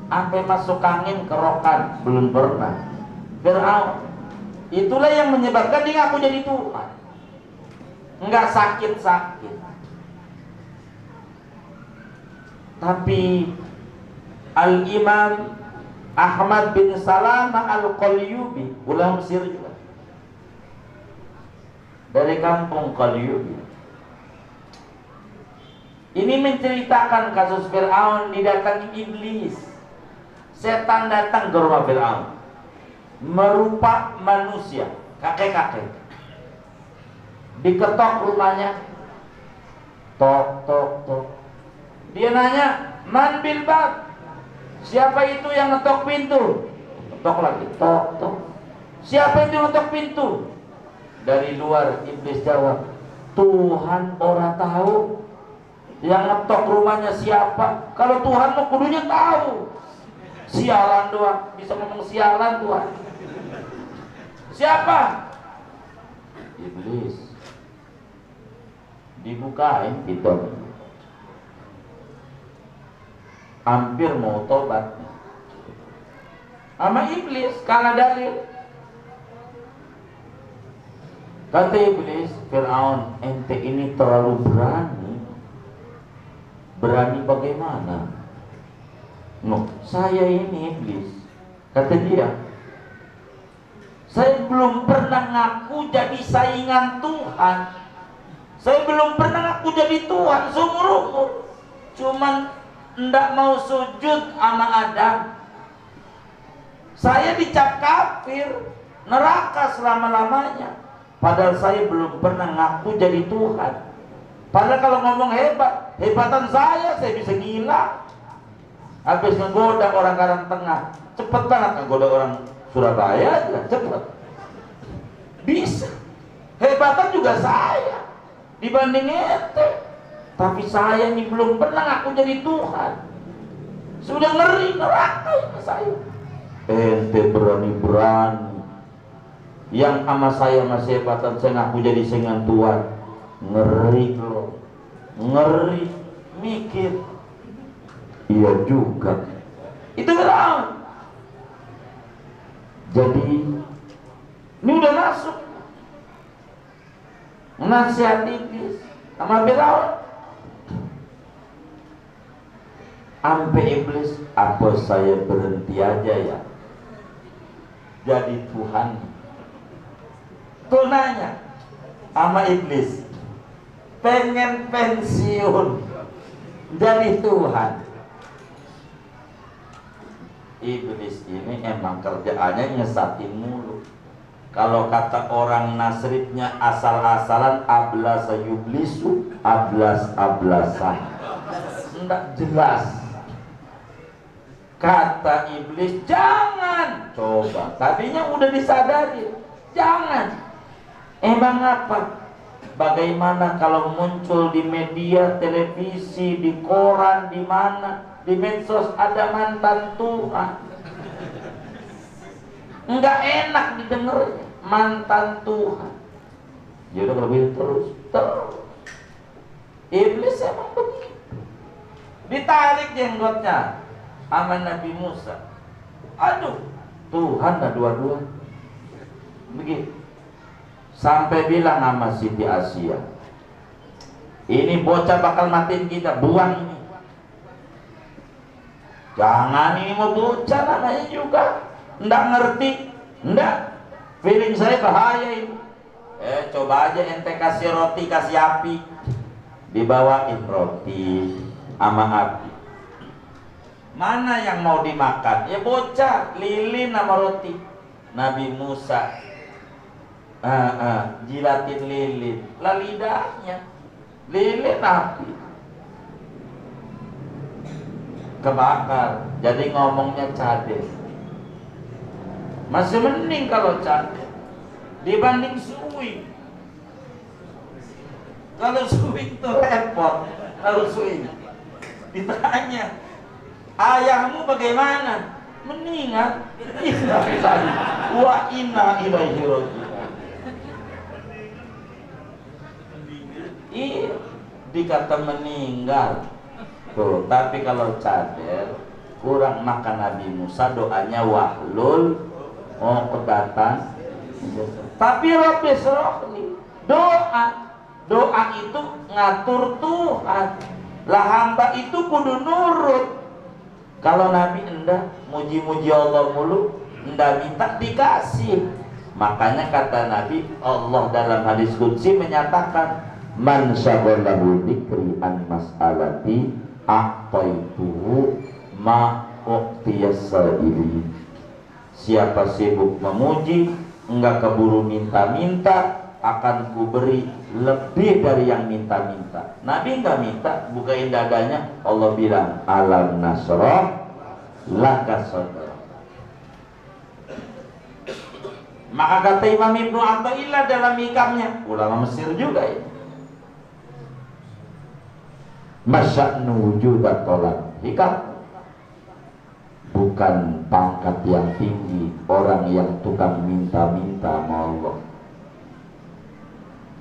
Sampai masuk angin kerokan belum pernah. Fir'aun itulah yang menyebabkan dia ngaku jadi Tuhan, nggak sakit-sakit. Tapi Al-Imam Ahmad bin Salamah Al-Qalyubi, ulama Mesir juga, dari kampung Qalyubi, ini menceritakan kasus Fir'aun didatangi iblis. Setan datang ke rumah Fir'aun merupa manusia, kakek-kakek, diketok rumahnya, tok tok tok. Dia nanya, man bil bab, siapa itu yang ngetok pintu? Ketok lagi, tok tok. Siapa itu yang ngetok pintu? Dari luar iblis jawab, Tuhan orang tahu yang ngetok rumahnya siapa. Kalau Tuhan mau kudunya tahu. Sialan doang, bisa ngomong sialan Tuhan. Siapa? Iblis. Dibukain pintu, hampir mau tobat sama iblis karena dalil. Kata iblis, Fir'aun, ente ini terlalu berani. Berani bagaimana? No, saya ini iblis. Kata dia, saya belum pernah ngaku jadi saingan Tuhan. Saya belum pernah ngaku jadi Tuhan seumur umur. Cuman ndak mau sujud sama Adam. Saya dicap kafir, neraka selama-lamanya. Padahal saya belum pernah ngaku jadi Tuhan. Padahal kalau ngomong hebat, hebatan saya bisa gila. Habis ngegoda orang Karang Tengah, cepet banget ngegoda orang Surabaya aja, cepet. Bisa. Hebatan juga saya dibanding ente. Tapi saya ini belum pernah ngaku jadi Tuhan. Sudah ngeri, neraka ini saya. Ente berani-berani. Yang sama saya masih hebatan, saya ngaku jadi saingan Tuhan. Ngeri loh. Ngeri. Mikir. Iya juga. Itu Fir'aun. Jadi ini udah masuk nasihat iblis sama Fir'aun. Sampai iblis, apa saya berhenti aja ya jadi Tuhan? Tuh nanya sama iblis, pengen pensiun jadi Tuhan. Iblis ini emang kerjaannya nyesatin mulu. Kalau kata orang Nasribnya asal-asalan, ablasa yublisu, ablas-ablasan. Enggak jelas. Kata iblis, jangan. Coba, tadinya udah disadari, jangan. Emang apa? Bagaimana kalau muncul di media, televisi, di koran, di mana? Di medsos ada mantan Tuhan. Enggak enak didengarnya, mantan Tuhan. Ya udah kalau begitu terus. Iblis emang begitu. Ditarik jenggotnya sama Nabi Musa. Aduh, Tuhan dah dua-dua. Begitu. Sampai bilang sama Siti Asia, ini bocah bakal matiin kita, buang ini. Jangan, ini mau bocah namanya juga, ndak ngerti, ndak. Feeling saya bahaya ini. Coba aja ente kasih roti, kasih api, dibawain roti sama api. Mana yang mau dimakan? Ya bocah, lilin sama roti. Nabi Musa jilatin lilin, lah lidahnya lilin api, kebakar. Jadi ngomongnya cadel. Masih mending kalau cadel dibanding suwi. Kalau swing tuh repot. Kalau swing ditanya, ayahmu bagaimana? Meninggal. Wa inna ilaihi raji'un. Iya, dikata meninggal. Tuh, tapi kalau cadel kurang makan Nabi Musa, doanya wahlul uqdatan. Tapi Rabbi srohli, doa itu ngatur Tuhan. Lah hamba itu kudu nurut. Kalau Nabi enggak muji-muji Allah mulu, enggak minta dikasih. Makanya kata Nabi, Allah dalam hadis qudsi menyatakan, man syaghalahu dzikri an mas'alati a'taituhu ma uqtiyas sa'ili. Siapa sibuk memuji, enggak keburu minta-minta, akan kuberi lebih dari yang minta-minta. Nabi enggak minta, bukain dadanya, Allah bilang alam nasrah laka sadrak. Maka kata Imam Ibnu Athaillah dalam hikamnya, ulama Mesir juga ya, masya'nu wujudat tolak. Hikam bukan pangkat yang tinggi orang yang tukang minta-minta sama Allah.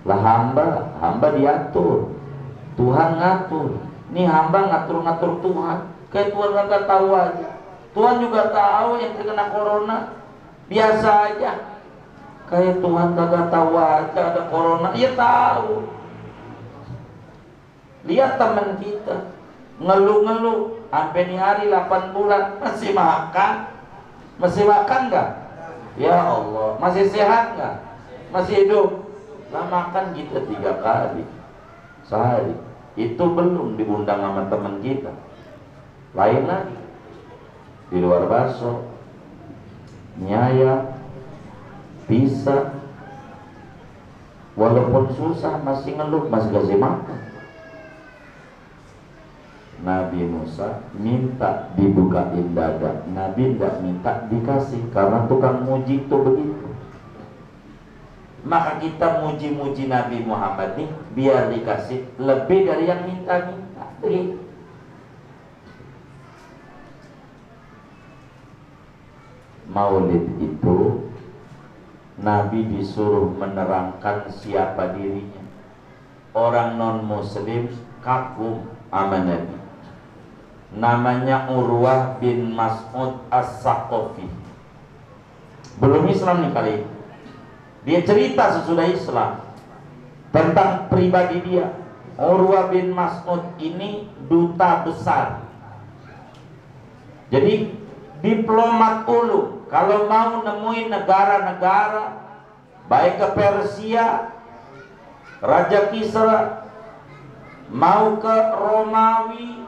Lah hamba diatur, Tuhan ngatur. Nih hamba ngatur-ngatur Tuhan. Kayak Tuhan nggak tahu aja. Tuhan juga tahu yang terkena corona, biasa aja. Kayak Tuhan kagak tahu aja ada corona, ya tahu. Lihat teman kita ngeluh-ngeluh sampai nih hari 8 bulan masih makan nggak? Ya Allah, masih sehat nggak? Masih hidup? Lah makan kita 3 kali sehari, itu belum diundang sama teman kita. Lain lagi di luar bakso, mie ayam, pizza, walaupun susah masih ngeluh, masih kasih makan. Nabi Musa minta dibukain dada, Nabi tidak minta dikasih, karena tukang muji itu begitu. Maka kita muji-muji Nabi Muhammad nih biar dikasih lebih dari yang minta-minta. Maulid itu Nabi disuruh menerangkan siapa dirinya. Orang non muslim kagum sama Nabi. Namanya Urwah bin Mas'ud As-Saqafi. Belum Islam nih kali ini. Dia cerita sesudah Islam tentang pribadi dia. Urwah bin Mas'ud ini duta besar. Jadi diplomat ulu. Kalau mau nemuin negara-negara, baik ke Persia, Raja Kisra, mau ke Romawi,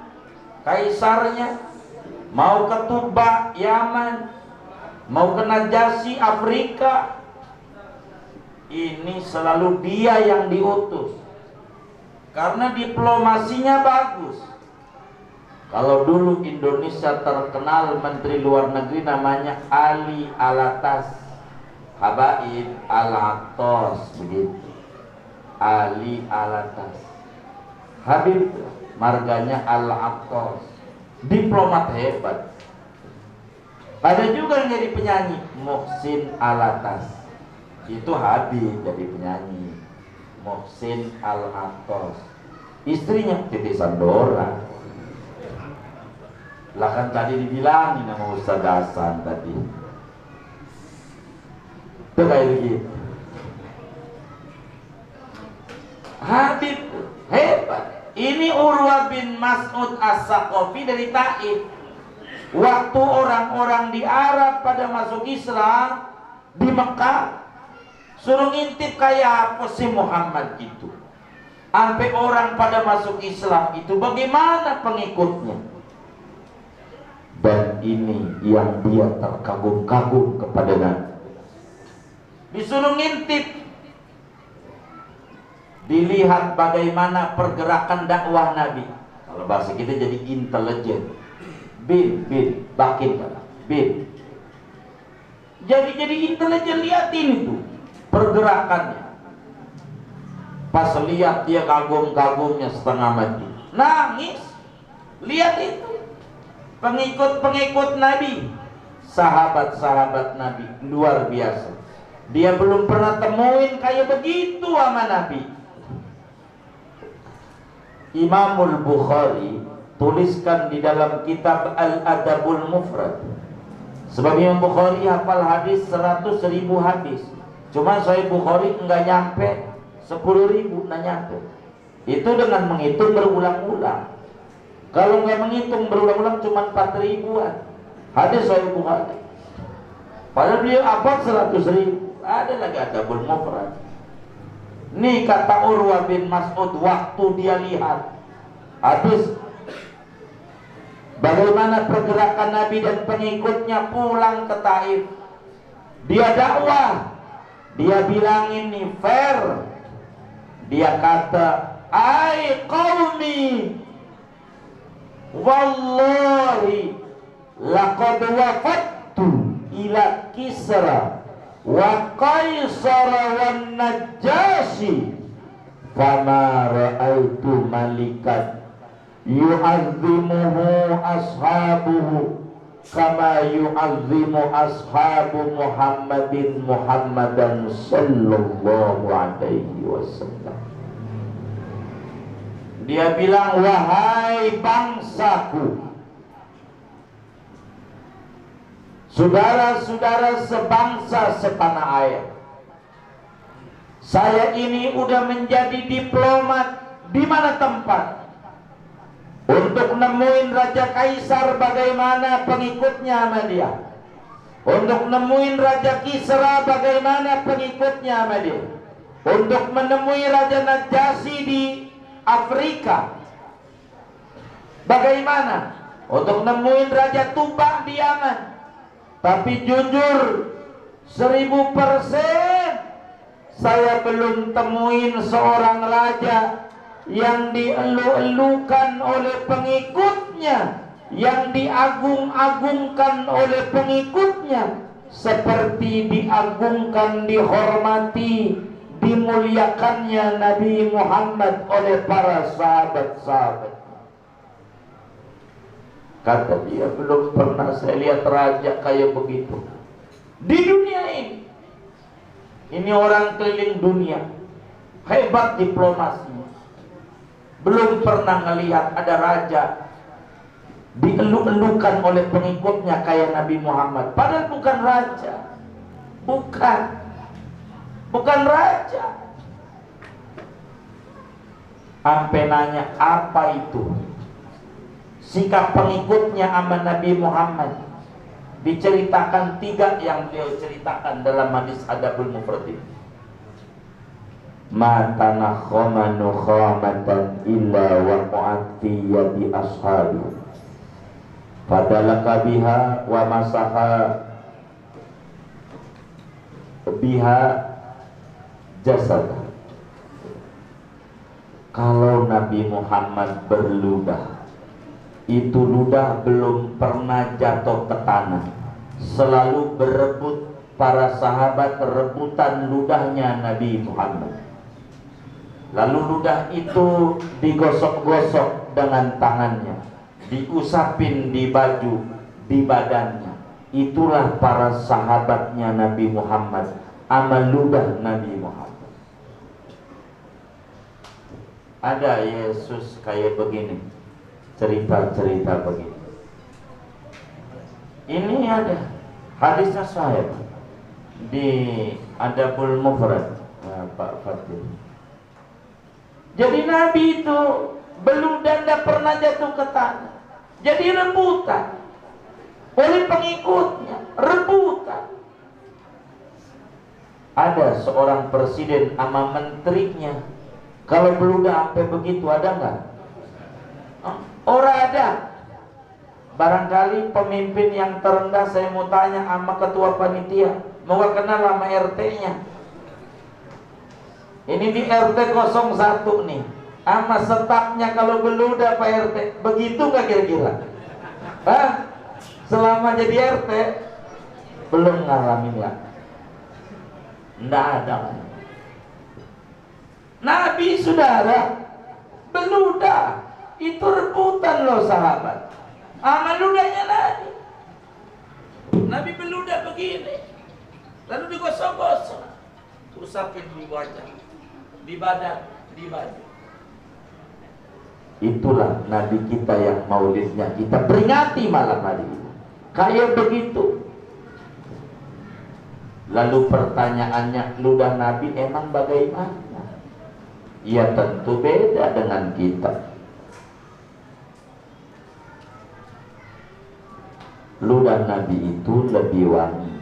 kaisarnya, mau ke Tuba, Yaman, mau ke Najasyi, Afrika, ini selalu dia yang diutus karena diplomasinya bagus. Kalau dulu Indonesia terkenal menteri luar negeri namanya Ali Alatas, Habaib Alatos, begitu. Ali Alatas, Habib marganya Alatos, diplomat hebat. Ada juga yang jadi penyanyi, Muhsin Alatas. Itu Habib jadi penyanyi, Muhsin Alatos. Istrinya Titi Sandora. Lah kan tadi dibilangin sama Ustaz Hasan tadi. Itu kayak begitu. Habib hebat. Ini Urwah bin Mas'ud As-Saqafi dari Taif. Waktu orang-orang di Arab pada masuk Islam di Mekah, suruh ngintip kayak apa sih Muhammad itu. Sampai orang pada masuk Islam itu bagaimana pengikutnya. Dan ini yang dia terkagum-kagum kepada Nabi. Disuruh ngintip, dilihat bagaimana pergerakan dakwah Nabi. Kalau bahasa kita jadi intelijen. Bin, bakin, bin. Jadi intelijen, lihatin itu pergerakannya. Pas lihat dia kagum-kagumnya setengah mati, nangis. Lihat itu pengikut-pengikut Nabi, sahabat-sahabat Nabi, luar biasa. Dia belum pernah temuin kayak begitu sama Nabi. Imamul Bukhari tuliskan di dalam kitab Al-Adabul Mufrad. Sebab Imam Bukhari hafal hadis 100.000 hadis. Cuma Sahih Bukhari enggak nyampe 10.000, enggak nyampe. Itu dengan menghitung berulang-ulang. Kalau enggak menghitung berulang-ulang cuma 4.000-an hadis Sahih Bukhari. Padahal dia hafal 100.000. Ada lagi Adabul Mufrad. Nih kata Urwah bin Mas'ud waktu dia lihat hadis bagaimana pergerakan Nabi dan pengikutnya pulang ke Taif, dia dakwah, dia bilangin nih fair. Dia kata, ai qaumi, wallahi laqad wafattu ila Kisra wa Qaisar wan Najasyi fama ra'aitu malikan yu'azzimuhu ashabuhu kama yu'azzimu ashabu Muhammadan sallallahu alaihi wasallam. Dia bilang, wahai bangsaku, saudara-saudara sebangsa setanah air, saya ini udah menjadi diplomat di mana tempat untuk nemuin Raja Kaisar bagaimana pengikutnya sama dia, untuk nemuin Raja Kisra bagaimana pengikutnya sama dia, untuk menemui Raja Najasyi di Afrika bagaimana, untuk nemuin Raja Tuba di Yaman. Tapi jujur 1000% saya belum temuin seorang raja yang dielu-elukan oleh pengikutnya, yang diagung-agungkan oleh pengikutnya, seperti diagungkan, dihormati, dimuliakannya Nabi Muhammad oleh para sahabat-sahabat. Kata dia, belum pernah saya lihat raja kayak begitu di dunia ini. Ini orang keliling dunia, hebat diplomasinya. Belum pernah ngelihat ada raja dieluk-elukan oleh pengikutnya kayak Nabi Muhammad. Padahal bukan raja, bukan raja. Sampai nanya, apa itu sikap pengikutnya sama Nabi Muhammad? Diceritakan 3 yang beliau ceritakan dalam hadis Adabul Mufrad. Ma tanakhama nukhamatan illa waqa'at fi yadi ashabi fadalaka biha wa masaha biha jasad. Kalau Nabi Muhammad berludah, itu ludah belum pernah jatuh ke tanah. Selalu berebut para sahabat, rebutan ludahnya Nabi Muhammad. Lalu ludah itu digosok-gosok dengan tangannya, diusapin di baju, di badannya. Itulah para sahabatnya Nabi Muhammad, amal ludah Nabi Muhammad. Ada Yesus kayak begini, cerita-cerita begini. Ini ada hadisnya sahih di Adabul Mufrad, Pak Fatih. Jadi Nabi itu belum dan tidak pernah jatuh ke tanah. Jadi rebutan oleh pengikutnya, rebutan. Ada seorang presiden sama menterinya, kalau beludah sampai begitu, ada nggak? Orang ada. Barangkali pemimpin yang terendah, saya mau tanya sama ketua panitia, mau kenal sama RT-nya. Ini di RT 01 nih, sama stafnya kalau beludah Pak RT, begitu nggak kira-kira? Hah? Selama jadi RT belum ngalamin ya? Nggak ada. Nabi saudara beludak, itu rebutan loh sahabat. Amal ludahnya Nabi. Nabi beludak begini, lalu digosok-gosok, usapin di wajah, di badan, di baju. Itulah Nabi kita yang maulidnya kita peringati malam hari ini. Kayak begitu. Lalu pertanyaannya, ludah Nabi emang bagaimana? Ya tentu beda dengan kita. Ludah Nabi itu lebih wangi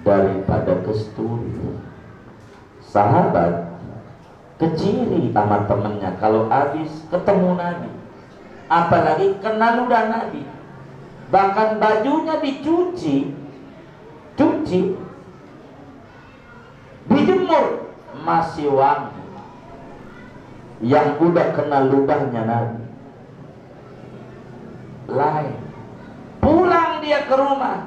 daripada kesturi. Sahabat keciri sama temennya kalau habis ketemu Nabi, apalagi kena ludah Nabi. Bahkan bajunya dicuci, dijemur, masih wangi. Yang udah kena ludahnya Nabi lain. Pulang dia ke rumah,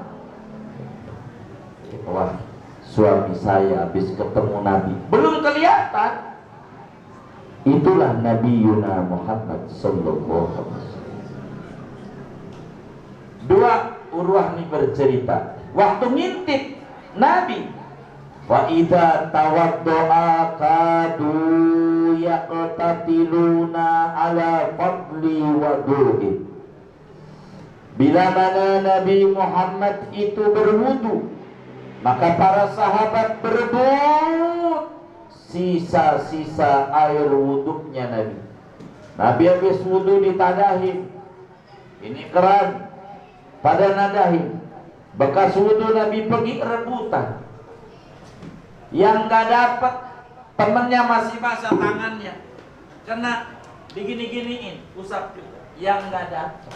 wah, suami saya habis ketemu Nabi, belum kelihatan. Itulah Nabi Yuna Muhammad sallallahu alaihi wasallam. Dua Urwah ini bercerita, waktu ngintip Nabi, wa idza tawaddoa kadu yaqtatiluna ala fadli wudu'i. Bila mana Nabi Muhammad itu berwudu, maka para sahabat berebut sisa-sisa air wuduknya Nabi. Nabi habis wudu ditadahin, ini keran, pada nadahin. Bekas wudu Nabi pergi rebutan. Yang gak dapat, temennya masih basah tangannya, kena digini-giniin, usap juga. Yang gak dapat,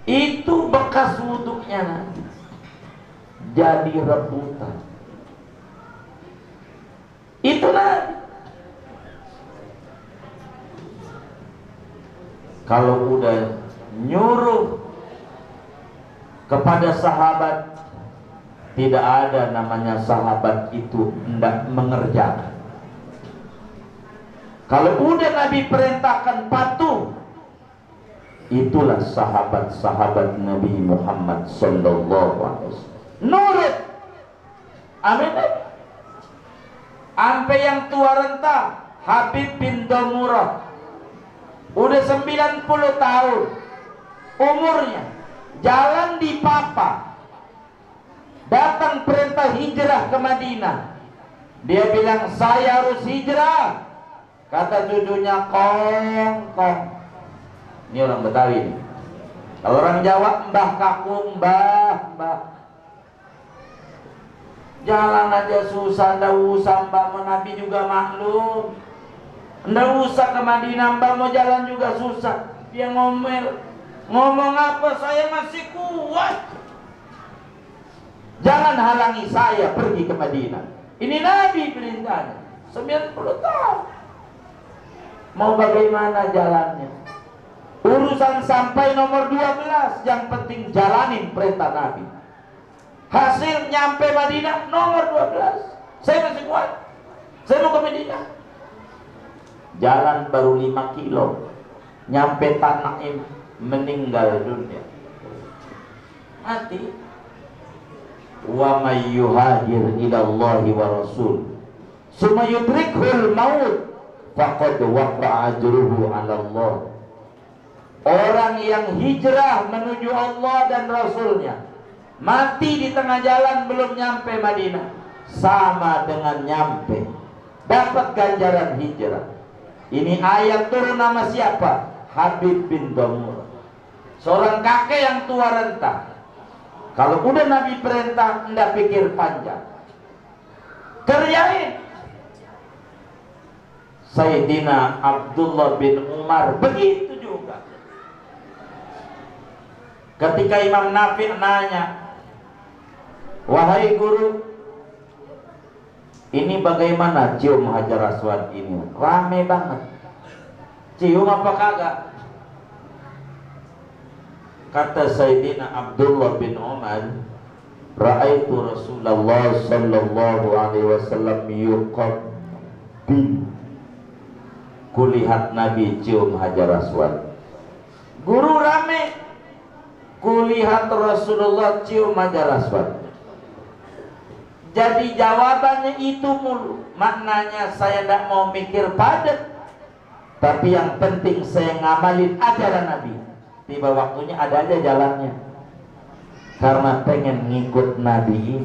itu bekas wuduknya Nabi jadi rebutan. Itu Nabi. Kalau udah nyuruh kepada sahabat, tidak ada namanya sahabat itu hendak mengerjakan. Kalau udah Nabi perintahkan patuh, itulah sahabat-sahabat Nabi Muhammad sallallahu alaihi wasallam. Nurut. Amin. Sampai yang tua renta, Habib bin Damurah, udah 90 tahun umurnya, jalan di Papa, datang perintah hijrah ke Madinah. Dia bilang, saya harus hijrah. Kata cucunya, kong. Ini orang Betawi nih. Kalau orang Jawa, mbah kakung, mbah. Jalan aja susah, ndak usah mbak, Nabi juga maklum. Ndak usah ke Madinah, mbak mau jalan juga susah. Dia ngomong apa, saya masih kuat. Jangan halangi saya pergi ke Madinah. Ini Nabi perintahnya, 90 tahun. Mau bagaimana jalannya? Urusan sampai nomor 12, yang penting jalanin perintah Nabi. Hasil nyampe Madinah nomor 12, saya masih kuat, saya mau ke Madinah. Jalan baru 5 kilo, nyampe Tanaim, meninggal dunia, mati. Wa may yuhajir ila Allahi wa rasul summa yudrikhul maut faqad waqa'a ajruhu 'ala Allah. Orang yang hijrah menuju Allah dan Rasulnya, mati di tengah jalan belum nyampe Madinah, sama dengan nyampe, dapat ganjaran hijrah. Ini ayat turun nama siapa? Habib bin Damurah, seorang kakek yang tua renta. Kalau udah Nabi perintah, ndak pikir panjang, kerjain. Sayyidina Abdullah bin Umar begitu juga. Ketika Imam Nafi' nanya, wahai guru, ini bagaimana cium Hajar Aswad ini? Rame banget. Cium apa kagak? Kata Sayyidina Abdullah bin Umar, ra'aitu Rasulullah sallallahu alaihi wasallam bin. Kulihat Nabi cium Hajar Aswad. Guru rame. Kulihat Rasulullah cium Hajar Aswad. Jadi jawabannya itu mulu. Maknanya saya tidak mau mikir padat, tapi yang penting saya ngamalin ajaran Nabi. Tiba waktunya ada aja jalannya, karena pengen ngikut Nabi.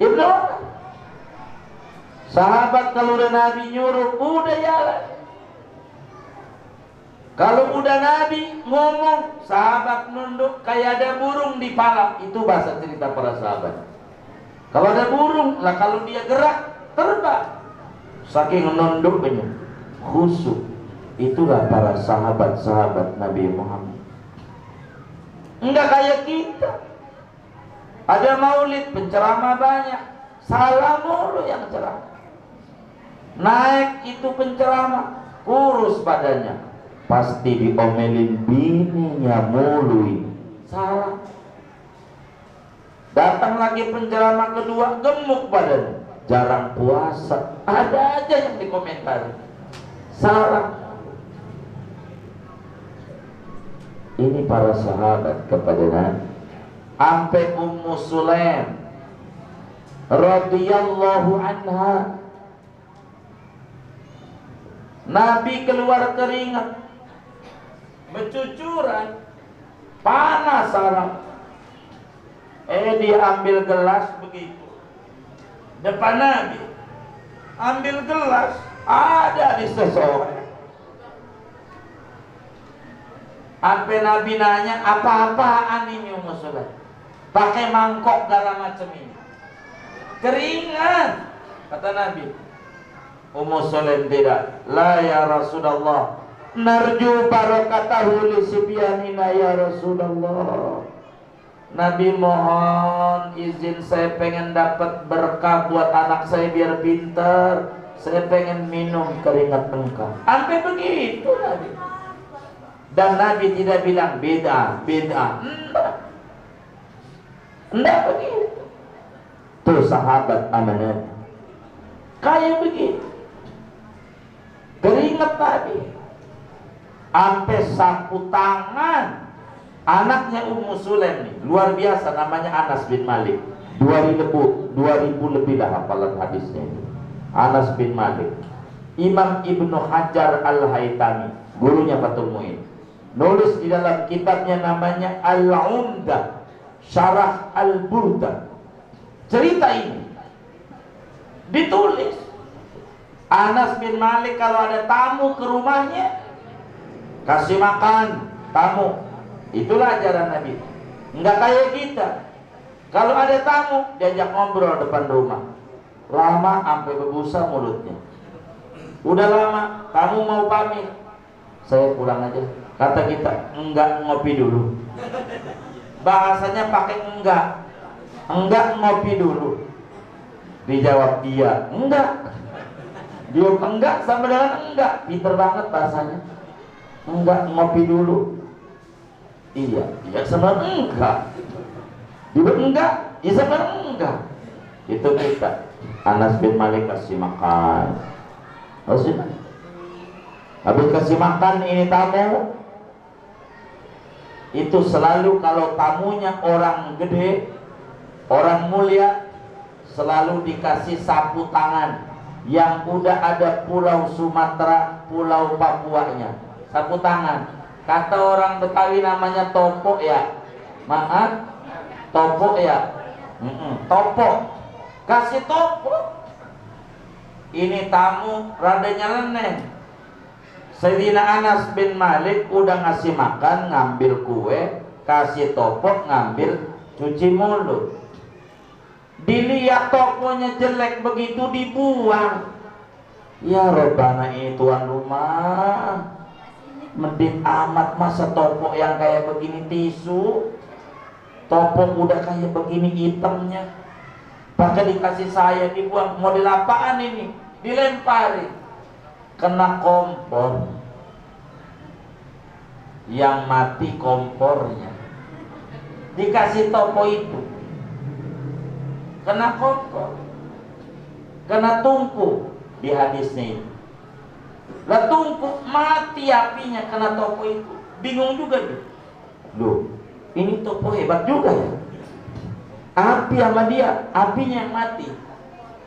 Ibnu sahabat kalau udah Nabi nyuruh udah jalan. Kalau udah Nabi ngomong, sahabat nunduk kayak ada burung di pala. Itu bahasa cerita para sahabat. Kalau ada burung lah, kalau dia gerak terbang. Saking nunduknya, khusyuk. Itulah para sahabat-sahabat Nabi Muhammad. Enggak kayak kita. Ada maulid, penceramah banyak, salah mulu yang ceramah. Naik itu penceramah, kurus badannya, pasti diomelin bininya mulu ini. Salah. Datang lagi penceramah kedua, gemuk badannya, jarang puasa, ada aja yang dikomentari. Salah. Ini para sahabat kepada Nabi. Sampai Ummu Sulaim radhiyallahu anha, Nabi keluar keringat, bercucuran, panas saraf. Dia ambil gelas begitu depan Nabi, ambil gelas, ada di seseorang. Sampai Nabi nanya, apa-apaan ini Ummu Sulaim? Pakai mangkok segala macam ini, keringat. Kata Nabi. Ummu Sulaim tidak. La ya Rasulullah, narju barakatahu li sibyanina ya Rasulullah. Nabi mohon izin, saya pengen dapat berkah buat anak saya biar pintar. Saya pengen minum keringat engkau. Sampai begitu Nabi. Dan Nabi tidak bilang beda. Enggak begitu. Tuh sahabat amanat kayak begitu. Keringat Nabi. Sampai sapu tangan anaknya Ummu Sulaim nih, luar biasa, namanya Anas bin Malik. 2000 lebih lah hafalan hadisnya. Anas bin Malik. Imam Ibnu Hajar Al-Haytami, gurunya Fathul Mu'in, nulis di dalam kitabnya namanya Al-Umdah Syarah Al-Burdah. Cerita ini ditulis. Anas bin Malik kalau ada tamu ke rumahnya, kasih makan tamu. Itulah ajaran Nabi. Enggak kayak kita. Kalau ada tamu, diajak ngobrol depan rumah. Lama sampai berbusa mulutnya. Udah lama, kamu mau pamit, saya pulang aja. Kata kita, enggak, ngopi dulu. Bahasanya pakai enggak. Enggak, ngopi dulu. Dijawab iya, enggak. Dia enggak sama dengan enggak. Pinter banget bahasanya. Enggak, ngopi dulu. Iya sama enggak. Dia enggak, iya sama enggak. Itu kita. Anas bin Malik kasih makan. Habis kasih makan ini tamu. Itu selalu kalau tamunya orang gede, orang mulia, selalu dikasih sapu tangan yang udah ada pulau Sumatera, pulau Papuanya. Sapu tangan. Kata orang Betawi namanya topok ya. Maaf, topok ya. Topok. Kasih topok. Ini tamu rada nyeleneh. Sayyidina Anas bin Malik udah ngasih makan, ngambil kue, kasih topok, ngambil, cuci mulut. Dilihat toponya jelek begitu, dibuang. Ya Rabbana, ini tuan rumah, medit amat, masa topok yang kayak begini tisu. Topok udah kayak begini hitamnya, pakai dikasih saya, dibuang. Model apaan ini? Dilempari, kena kompor. Yang mati kompornya. Dikasih topok itu, kena kompor. Kena tumpuk di hadisnya itu. Lah tumpuk mati apinya kena toko itu. Bingung juga dia. Loh, ini toko hebat juga ya. Api sama dia, apinya yang mati.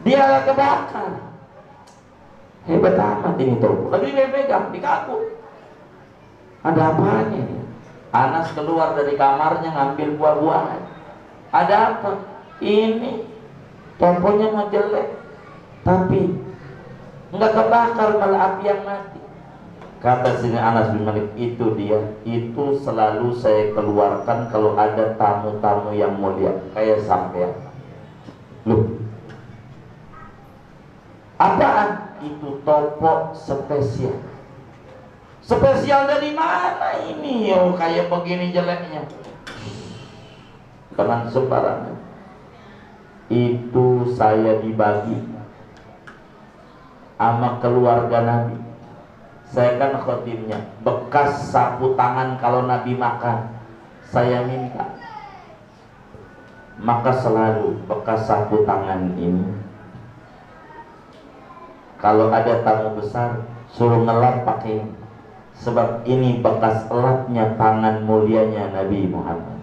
Dia kebakar. Hebat amat ini toko. Lagi dia pegang di kaku. Ada apanya nih? Anas keluar dari kamarnya ngambil buah-buahan. Ada apa? Ini tokonya mau jelek, tapi enggak kebakar, malah api yang mati. Kata sini Anas bin Malik, itu dia, itu selalu saya keluarkan kalau ada tamu-tamu yang mulia kayak sampean. Loh, apaan? Itu topok spesial. Spesial dari mana ini? Yo, kayak begini jeleknya. Tenang sembarangan. Itu saya dibagi sama keluarga Nabi. Saya kan khotimnya, bekas sapu tangan kalau Nabi makan saya minta. Maka selalu bekas sapu tangan ini, kalau ada tamu besar suruh ngelap pakai ini. Sebab ini bekas elapnya tangan mulianya Nabi Muhammad.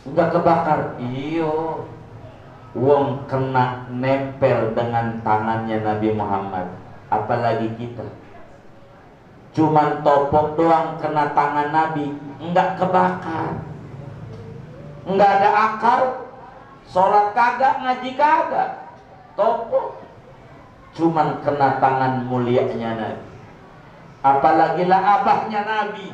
Enggak kebakar. Iyo, wong kena nempel dengan tangannya Nabi Muhammad. Apalagi kita. Cuman topok doang kena tangan Nabi, enggak kebakar. Enggak ada akal. Sholat kagak, ngaji kagak. Topok cuman kena tangan mulianya Nabi. Apalagi lah abahnya Nabi,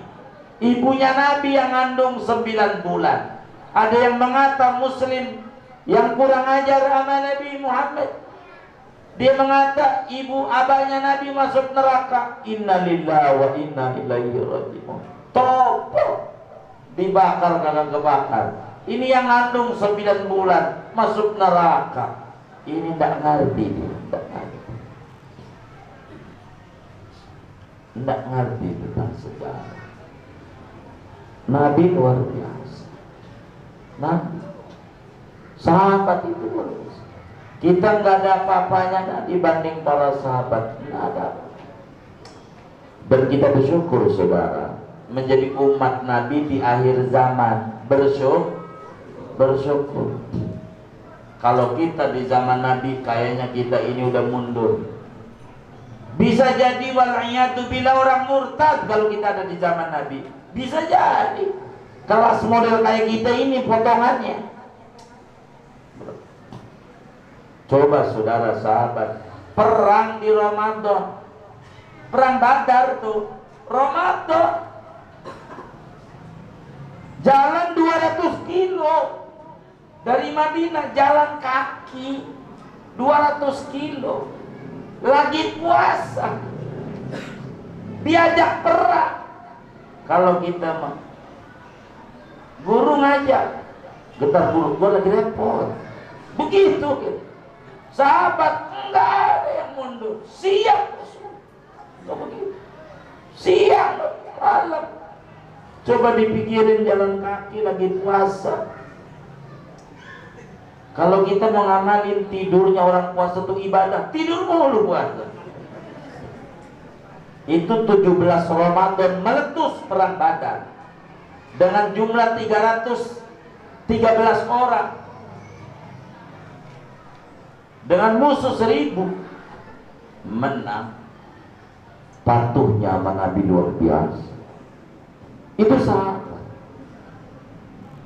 ibunya Nabi yang ngandung 9 bulan. Ada yang mengata Muslim yang kurang ajar sama Nabi Muhammad. Dia mengata ibu abahnya Nabi masuk neraka. Innalillahi wa inna ilaihi raji'un. Topok dibakar kagak kebakar. Ini yang ngandung 9 bulan masuk neraka. Ini tidak ngerti dia, tidak ngerti. Tidak ngerti tentang sejarah. Nabi luar biasa. Nabi, sahabat itu luar biasa. Kita nggak ada apa-apanya dibanding para sahabat, nggak ada. Dan kita bersyukur saudara, menjadi umat Nabi di akhir zaman. Bersyukur. Kalau kita di zaman Nabi, kayaknya kita ini udah mundur. Bisa jadi wal'iyadu bila orang murtad kalau kita ada di zaman Nabi. Bisa jadi. Kelas model kayak kita ini potongannya. Coba saudara sahabat, perang di Ramadan. Perang Badar tuh Ramadan. Jalan 200 kilo dari Madinah, jalan kaki 200 kilo. Lagi puasa, diajak perang. Kalau kita mah guru ngajak, getar guru, gue lagi repot. Begitu gitu. Sahabat enggak ada yang mundur, siap. Enggak begitu. Siang malam. Coba dipikirin jalan kaki lagi puasa. Kalau kita mau ngamalin tidurnya orang puasa itu ibadah, tidur mulu puasa. Itu 17 Ramadan meletus perang Badar dengan jumlah 313 orang dengan musuh 1000, menang. Patuhnya sama Nabi luar biasa. Itu sahabat,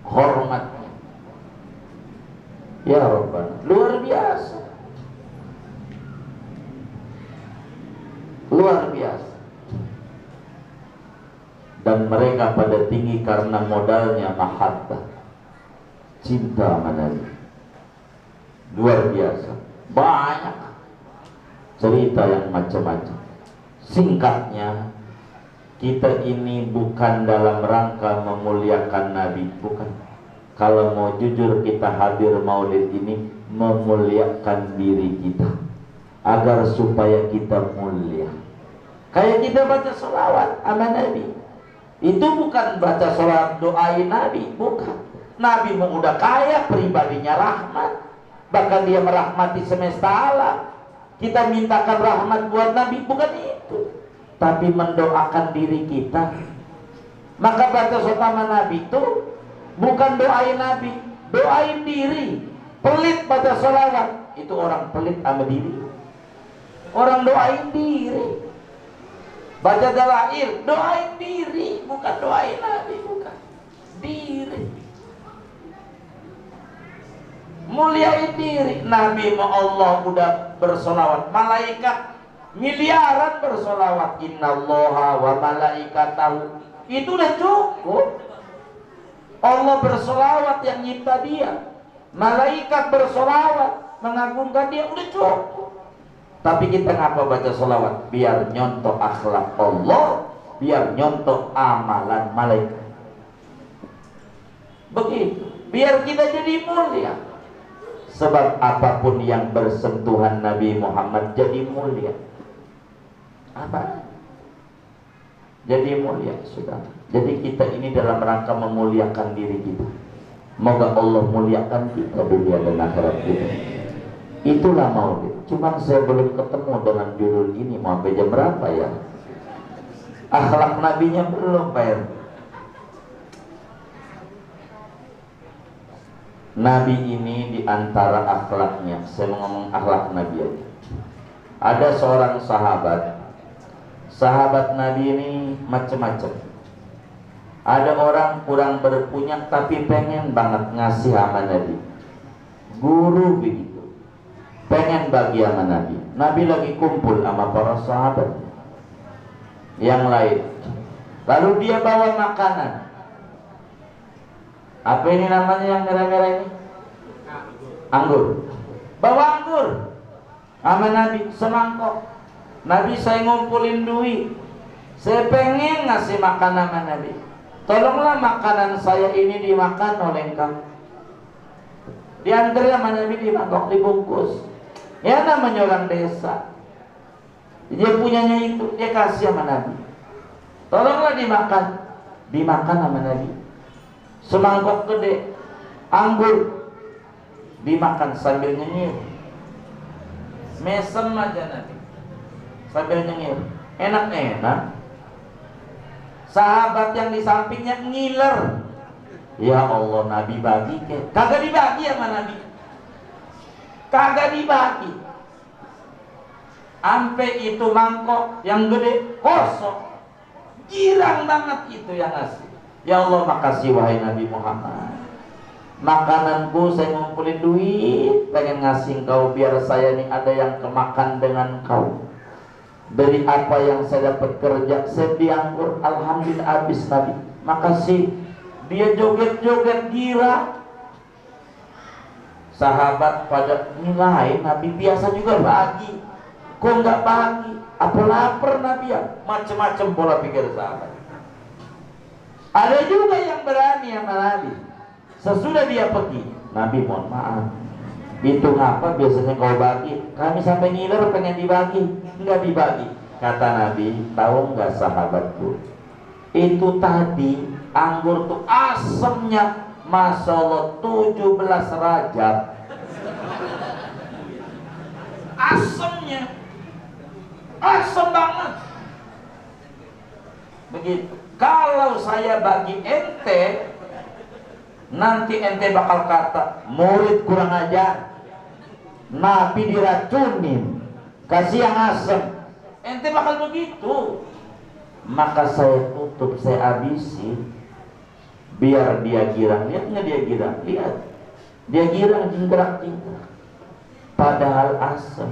hormatnya ya Rabbana luar biasa, luar biasa. Dan mereka pada tinggi karena modalnya mahabbah, cinta sama Nabi. Luar biasa, banyak cerita yang macam-macam. Singkatnya, kita ini bukan dalam rangka memuliakan Nabi, bukan. Kalau mau jujur, kita hadir maulid ini memuliakan diri kita agar supaya kita mulia. Kayak kita baca sholawat sama Nabi, itu bukan baca sholawat doain Nabi, bukan. Nabi mau udah kaya, pribadinya rahmat, bahkan dia merahmati semesta alam. Kita mintakan rahmat buat Nabi, bukan itu, tapi mendoakan diri kita. Maka baca utama Nabi itu bukan doain Nabi, doain diri. Pelit baca sholawat, itu orang pelit sama diri. Orang doain diri. Baca dalail, doain diri, bukan doain Nabi, bukan diri. Muliain diri. Nabi mau Allah udah bersolawat, malaikat miliaran bersolawat. Innallaha wa malaikatahu, itu udah cukup. Allah bersolawat yang nyipta dia, malaikat bersolawat mengagungkan dia, udah cukup. Tapi kita ngapa baca solawat? Biar nyontoh akhlak Allah, biar nyontoh amalan malaikat. Begitu, biar kita jadi mulia. Sebab apapun yang bersentuhan Nabi Muhammad jadi mulia. Apa? Jadi mulia, sudah. Jadi kita ini dalam rangka memuliakan diri kita. Moga Allah muliakan kita dunia dan akhirat kita. Itulah maulid. Cuma saya belum ketemu dengan judul ini. Mau sampai jam berapa ya? Akhlak nabinya belum, Pak R. Nabi ini diantara akhlaknya, saya mau ngomong akhlak Nabi aja. Ada seorang sahabat Nabi ini macam-macam. Ada orang kurang berpunya tapi pengen banget ngasih sama Nabi. Guru begitu, pengen bagi sama Nabi. Nabi lagi kumpul sama para sahabat yang lain. Lalu dia bawa makanan. Apa ini namanya yang merah-merah ini? Anggur. Bawa anggur sama Nabi semangkok. Nabi, saya ngumpulin duit, saya pengen ngasih makan sama Nabi. Tolonglah makanan saya ini dimakan oleh engkau. Diantar sama Nabi di mangkok, dibungkus. Ya namanya orang desa, dia punyanya itu, dia kasih sama Nabi. Tolonglah dimakan sama Nabi. Semangkok gede anggur dimakan sambil nyengir, mesem aja Nabi sambil nyengir, enak-enak. Sahabat yang di sampingnya ngiler. Ya Allah, Nabi bagi ke? Kagak dibagi sama Nabi, kagak dibagi. Ampe itu mangkok yang gede kosong, girang banget itu yang ngasih. Ya Allah, makasih wahai Nabi Muhammad. Makananku saya ngumpulin duit, pengen ngasih engkau biar saya nih ada yang kemakan dengan kau. Dari apa yang saya dapat kerja, saya dianggur, alhamdulillah habis Nabi. Makasih. Dia joget-joget gira. Sahabat pada nilai, Nabi biasa juga bagi. Kok nggak bagi? Apa lapar Nabi ya? Macam-macam pola pikir sahabat. Ada juga yang berani sama Nabi. Sesudah dia pergi, Nabi mohon maaf, itu ngapa biasanya kau bagi? Kami sampai ngiler pengen dibagi, enggak dibagi. Kata Nabi, tahu nggak sahabatku, itu tadi anggur tuh asemnya, Masya Allah 17 derajat. Asemnya, asem banget. Begitu. Kalau saya bagi ente, nanti ente bakal kata murid kurang ajar, Nabi diracunin, kasih yang asem. Ente bakal begitu. Maka saya tutup, saya habisi, biar dia girang. Lihat nggak dia girang? Lihat, dia girang, jingkrak-jingkrak, padahal asem.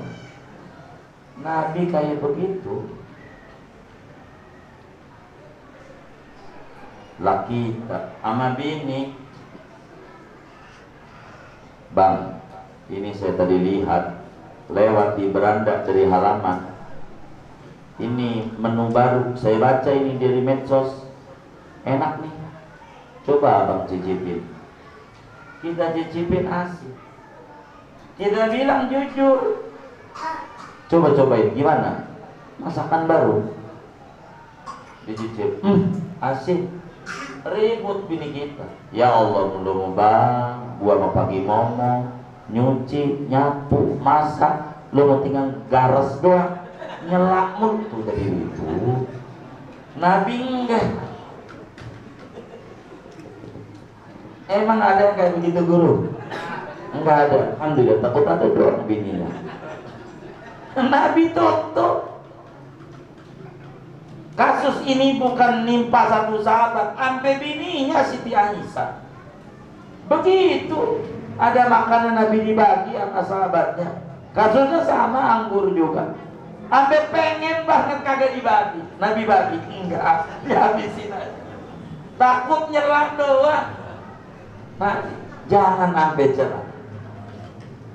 Nabi kayak begitu. Laki sama bini, Bang, ini saya tadi lihat lewat di beranda dari halaman, ini menu baru, saya baca ini dari medsos, enak nih, coba Abang cicipin. Kita cicipin asik, kita bilang jujur, coba-cobain gimana masakan baru, dicicip, asik. ribut bini kita. Ya Allah, mulu bang, gua mau pagi ngomong, nyuci, nyapu, masak, lu mau tinggal gares doang, nyelak mulu tuh dari itu. Nabi enggak. Emang ada yang kayak begitu guru? Enggak ada. Alhamdulillah, takut ada doang bininya. Nabi tutup. Kasus ini bukan nimpa satu sahabat, sampai bininya Siti Aisyah. Begitu, ada makanan Nabi dibagi sama sahabatnya. Kasusnya sama, anggur juga. Sampai pengen banget kagak dibagi, Nabi bagi, enggak, dihabisin aja. Takut nyerah doang. Nah, jangan sampai cerah.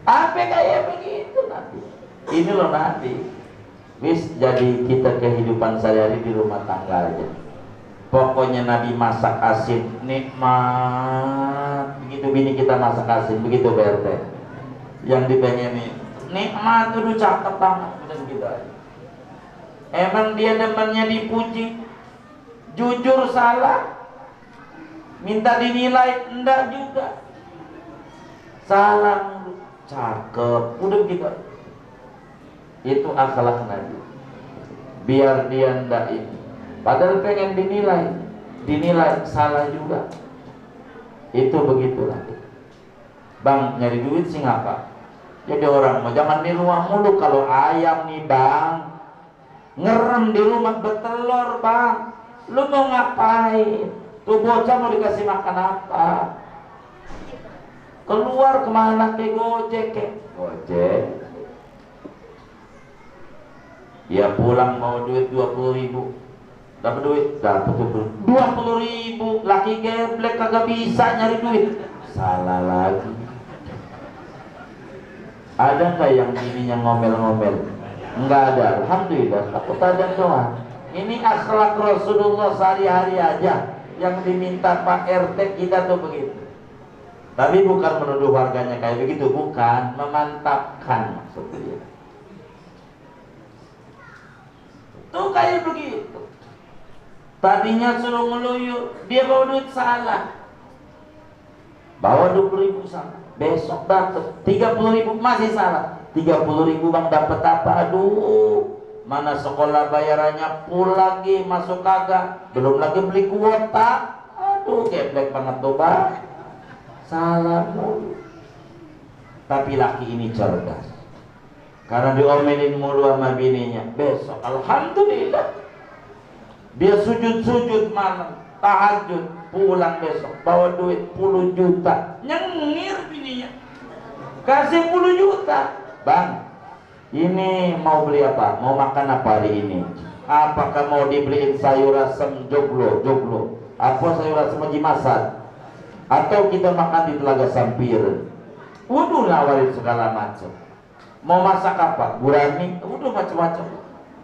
Sampai kayak begitu Nabi. Ini loh Nabi. Wis, jadi kita kehidupan sehari-hari di rumah tangga aja. Pokoknya Nabi masak asin nikmat. Begitu bini kita masak asin, begitu BRT. Yang dipengenin nikmat, udah cakep banget, udah begitu aja. Emang dia demennya dipuji, jujur salah, minta dinilai, enggak juga. Salah, cakep, udah begitu aja. Itu akhlak Nabi. Biar dia ndak ini, padahal pengen dinilai salah juga. Itu begitulah. Bang, nyari duit sih ngapa? Jadi orang mau jangan di rumah mulu. Kalau ayam nih bang, ngerem di rumah bertelur bang, lu mau ngapain? Tuh bocah mau dikasih makan apa? Keluar kemana ke Gojek ke? Gojek. Ya pulang mau duit 20.000, dapat duit, dapat 20.000, laki geblek kagak bisa nyari duit, salah lagi. Ada nggak yang bininya ngomel-ngomel? Nggak ada, alhamdulillah. Takut ada doang. Ini akhlak Rasulullah sehari-hari aja yang diminta Pak RT kita tuh begitu. Tapi bukan menuduh warganya kayak begitu, bukan, memantapkan maksudnya. Tuh kayak begitu. Tadinya suruh ngeluyur, dia bawa duit salah. Bawa 20.000 salah. Besok dapat 30.000 masih salah. 30.000 bang dapat apa? Aduh, mana sekolah bayarannya full lagi, masuk kagak. Belum lagi beli kuota. Aduh, geblek banget tuh bang. Salah mulu. Tapi laki ini cerdas. Karena diomelin mulu sama bininya. Besok alhamdulillah dia sujud-sujud malam, tahajud, pulang besok bawa duit 10 juta. Nyengir bininya, kasih 10 juta. Bang, ini mau beli apa? Mau makan apa hari ini? Apakah mau dibeliin sayur asem joglo? Apa sayur asem Haji Masad? Atau kita makan di Telaga Sampir? Waduh, nawarin segala macam. Mau masak apa? Gurami, udah macam-macam.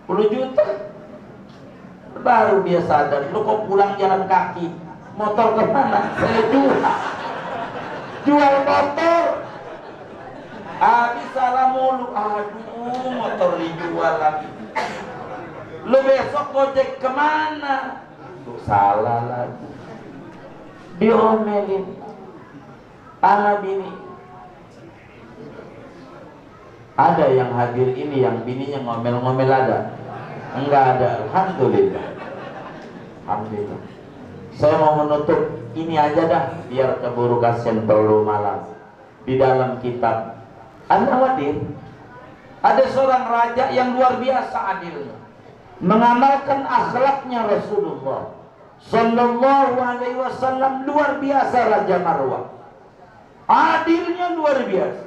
10 juta. Baru dia sadar, lu kok pulang jalan kaki? Motor kemana? Saya jual motor. Habis salah mulu. Aduh, motor dijual lagi. Lu besok gojek kemana? Tuh salah lagi. Diomelin sama bini. Ada yang hadir ini yang bininya ngomel-ngomel ada? Enggak ada, alhamdulillah. Alhamdulillah. Saya mau menutup ini aja dah, biar keburu kasihan perlu malam. Di dalam kitab An-Nawadir ada seorang raja yang luar biasa adilnya, mengamalkan akhlaknya Rasulullah Sallallahu Alaihi Wasallam. Luar biasa Raja Marwah, adilnya luar biasa.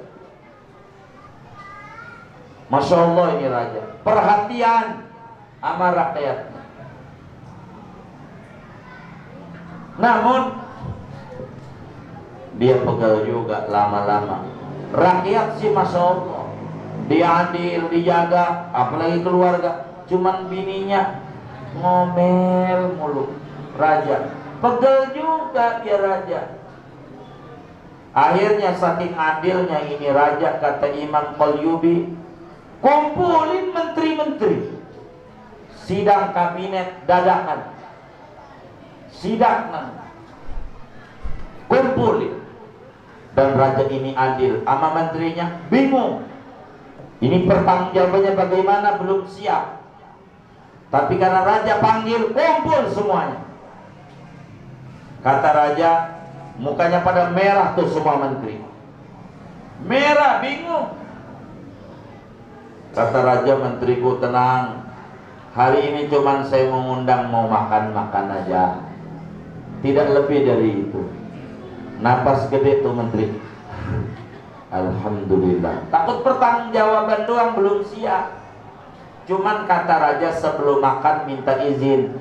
Masya Allah ini raja, perhatian sama rakyatnya. Namun dia pegal juga lama-lama. Rakyat sih Masya Allah, dia adil, dijaga, apalagi keluarga. Cuman bininya ngomel mulu. Raja pegal juga dia raja. Akhirnya saking adilnya ini raja, kata Imam Qalyubi, kumpulin menteri-menteri, sidang kabinet dadakan, sidang kumpulin. Dan raja ini adil, sama menterinya bingung. Ini pertanggungjawabannya bagaimana, belum siap. Tapi karena raja panggil, kumpul semuanya. Kata raja, mukanya pada merah tuh semua menteri. Merah, bingung. Kata raja, menteriku tenang. Hari ini cuman saya mengundang mau makan-makan aja. Tidak lebih dari itu. Napas gede tuh menteri. Alhamdulillah. Takut pertanggungjawaban doang, belum siap. Cuman kata raja, sebelum makan minta izin.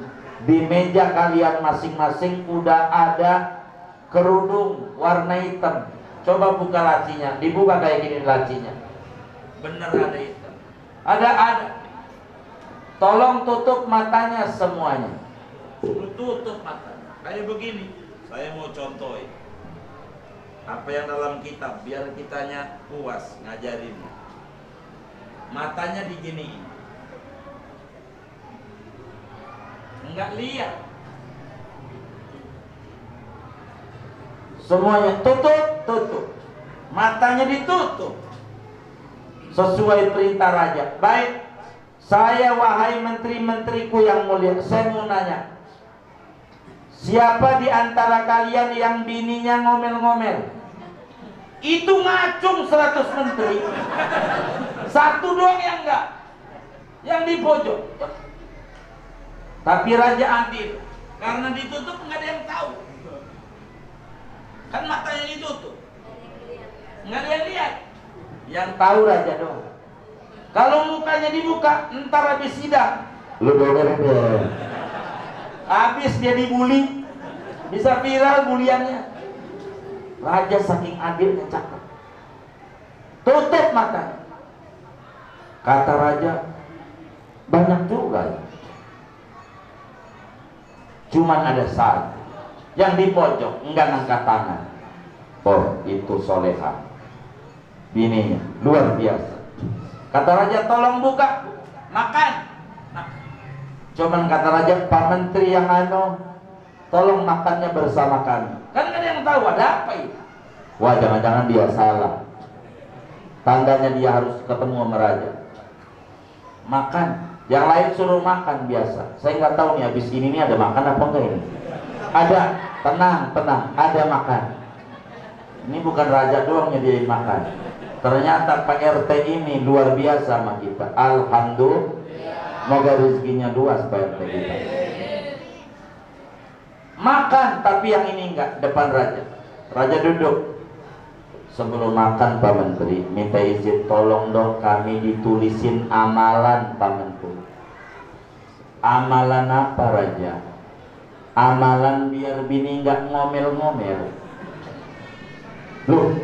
Di meja kalian masing-masing udah ada kerudung warna hitam. Coba buka lacinya. Dibuka kayak gini lacinya. Bener ada hitam. Ada. Tolong tutup matanya semuanya. Tutup mata. Kayak begini. Saya mau contohin apa yang dalam kitab, biar kitanya puas ngajarin. Matanya diginiin, enggak lihat. Semuanya tutup. Matanya ditutup. Sesuai perintah raja. Baik, saya wahai menteri-menteriku yang mulia, saya mau nanya. Siapa di antara kalian yang bininya ngomel-ngomel? Itu ngacung 100 menteri. Satu doang yang enggak, yang di pojok. Tapi raja adil, karena ditutup nggak ada yang tahu. Kan matanya ditutup, nggak ada yang lihat. Yang tahu raja doang. Kalau mukanya dibuka, ntar habis sidang, habis dia dibully, bisa viral buliannya. Raja saking adilnya cakep. Tutup mata. Kata raja, banyak juga ya. Cuman ada satu yang di pojok enggak ngangkat tangan. Oh, itu soleha, bininya luar biasa. Kata raja, tolong buka, makan. Cuman kata raja, Pak Menteri yang tolong makannya bersama kami. Kan ada yang tahu ada apa ini. Wah, jangan-jangan dia salah. Tandanya dia harus ketemu sama raja. Makan. Yang lain suruh makan biasa. Saya nggak tahu nih habis ini nih ada makan apa enggak ini. Ada. Tenang. Ada makan. Ini bukan raja doang nyediain makan. Ternyata Pak RT ini luar biasa sama kita. Alhamdulillah. Semoga rezekinya luas Pak RT kita. Makan, tapi yang ini enggak, depan raja. Raja duduk. Sebelum makan Pak Menteri, minta izin tolong dong kami ditulisin amalan Pak Menteri. Amalan apa raja? Amalan biar bini enggak ngomel-ngomel. Loh,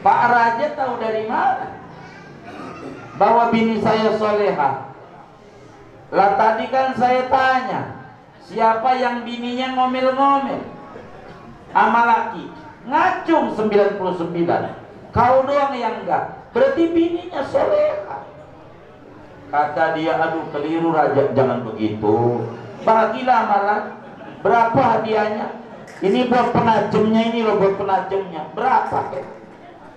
Pak Raja tahu dari mana bahwa bini saya soleha? Lah tadi kan saya tanya, siapa yang bininya ngomel-ngomel? Ama laki, ngacung 99. Kau doang yang enggak. Berarti bininya soleha. Kata dia, aduh keliru raja, jangan begitu. Bagilah amalan. Berapa hadiahnya? Ini buat penajamnya, ini loh buat penajamnya. Berapa?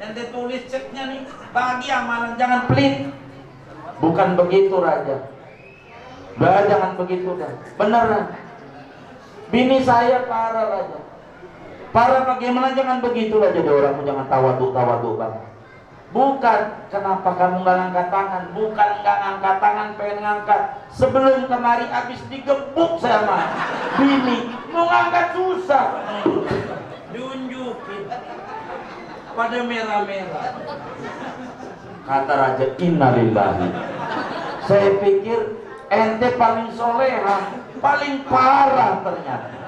Ente tulis ceknya nih. Bagi amalan, jangan pelit. Bukan begitu raja. Bah, jangan begitu dah. Beneran. Bini saya parah raja. Parah bagaimana, jangan begitu lah jadi orang, jangan tawadu bang. Bukan, kenapa kamu nggak ngangkat tangan? Bukan nggak ngangkat tangan, pengen ngangkat. Sebelum kemari habis digebuk sama bini, mau ngangkat susah. Diunjukin, pada merah-merah. Kata raja, innalillahi. Saya pikir ente paling soleha, paling parah ternyata.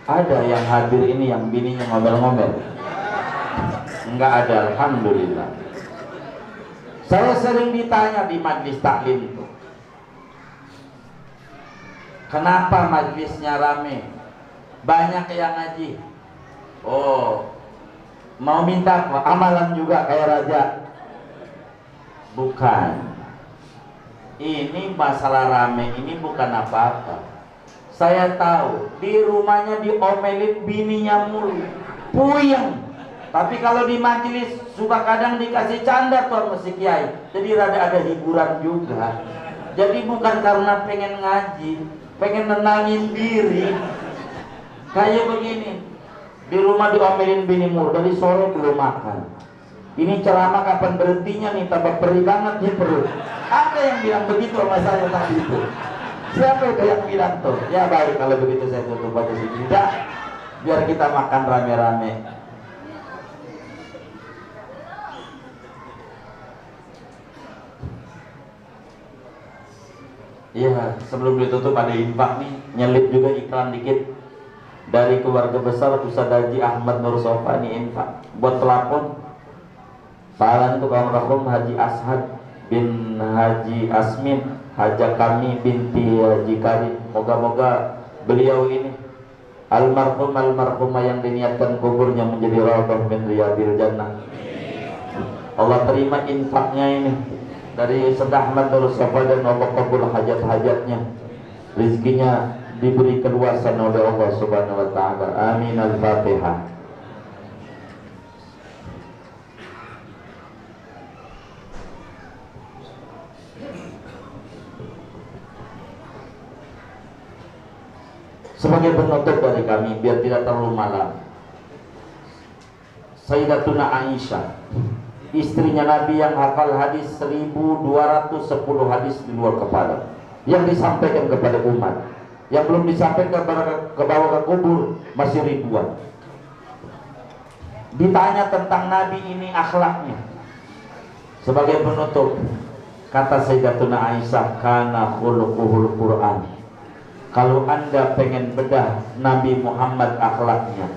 Ada yang hadir ini yang bininya ngomel-ngomel? Enggak ada, alhamdulillah. Saya sering ditanya di majlis taklim itu, kenapa majlisnya rame? Banyak yang ngaji. Oh, mau minta amalan juga kayak raja? Bukan. ini masalah rame ini bukan apa-apa. Saya tahu di rumahnya diomelin bininya mulu, puyeng. Tapi kalau di majelis suka kadang dikasih canda tuh mesti kiai. Jadi rada ada hiburan juga. Jadi bukan karena pengen ngaji, pengen nenangin diri. Kayak begini, di rumah diomelin bini mulu, dari sore belum makan. Ini ceramah kapan berhentinya nih, tambah perih banget di perut. Ada yang bilang begitu sama saya tadi itu. Siapa itu yang bilang tuh? Ya baik kalau begitu saya tutup aja sih. Tidak, biar kita makan rame-rame. Iya, sebelum ditutup ada infak nih, nyelip juga iklan dikit dari keluarga besar Ustaz Haji Ahmad Nur Sofani infak buat pelapon. Pahala itu kaum rahum Haji Ashad bin Haji Asmin, Haja kami binti Haji Karim. Moga-moga beliau ini almarhumah yang diniatkan kuburnya menjadi raudhah min riyadil jannah. Allah terima infaknya ini dari Ustaz Ahmad Nur Sofani dan Allah kabul hajat-hajatnya, rizkinya diberi keluasan oleh Allah Subhanahu wa taala. Amin. Al-Fatihah. Sebagai penutup dari kami biar tidak terlalu malam, Sayyidatuna Aisyah, istrinya Nabi yang hafal hadis 1210 hadis di luar kepala, yang disampaikan kepada umat, yang belum disampaikan ke bawah ke kubur masih ribuan. Ditanya tentang Nabi ini akhlaknya. Sebagai penutup, kata Sayyidatuna Aisyah, kana khuluquhul Quran. Kalau Anda pengen bedah Nabi Muhammad akhlaknya,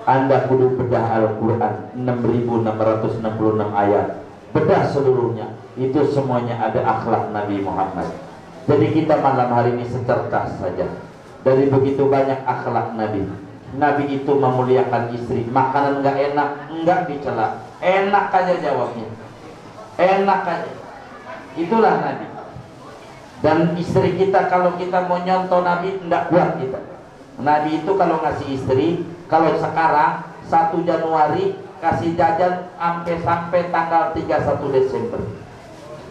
Anda kudu bedah Al-Quran 6.666 ayat, bedah seluruhnya. Itu semuanya ada akhlak Nabi Muhammad. Jadi kita malam hari ini secerdas saja. Dari begitu banyak akhlak Nabi. Nabi itu memuliakan istri. Makanan nggak enak, nggak dicela. Enak aja jawabnya. Enak aja. Itulah Nabi. Dan istri kita kalau kita mau nyontoh Nabi tidak kuat kita. Nabi itu kalau ngasih istri, kalau sekarang 1 Januari kasih jajan sampai tanggal 31 Desember.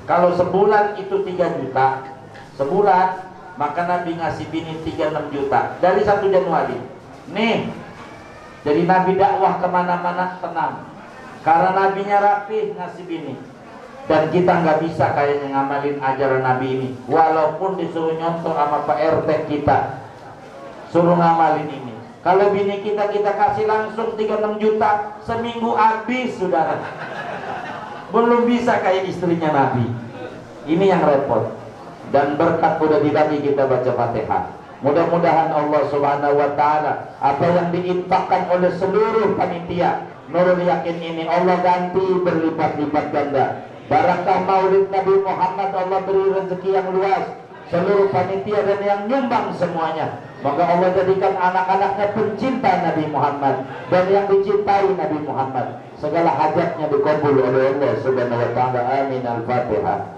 Kalau sebulan itu 3 juta sebulan, maka Nabi ngasih bini 36 juta dari 1 Januari. Nih, jadi Nabi dakwah kemana-mana tenang, karena Nabinya rapi ngasih bini. Dan kita nggak bisa kayaknya ngamalin ajaran Nabi ini, walaupun disuruh nyontoh sama Pak RT kita, suruh ngamalin ini. Kalau bini kita kasih langsung 36 juta seminggu habis, saudara. Belum bisa kayak istrinya Nabi. Ini yang repot. Dan berkat udah dibagi kita baca Fatihah. Mudah-mudahan Allah Subhanahu wa taala apa yang diinfakkan oleh seluruh panitia Nurul Yakin ini Allah ganti berlipat-lipat ganda. Barakah maulid Nabi Muhammad, Allah beri rezeki yang luas seluruh panitia dan yang nyumbang semuanya. Maka Allah jadikan anak-anaknya pencinta Nabi Muhammad dan yang dicintai Nabi Muhammad. Segala hajatnya dikabul oleh Allah Subhanahu wa taala. Amin. Al-Fatihah.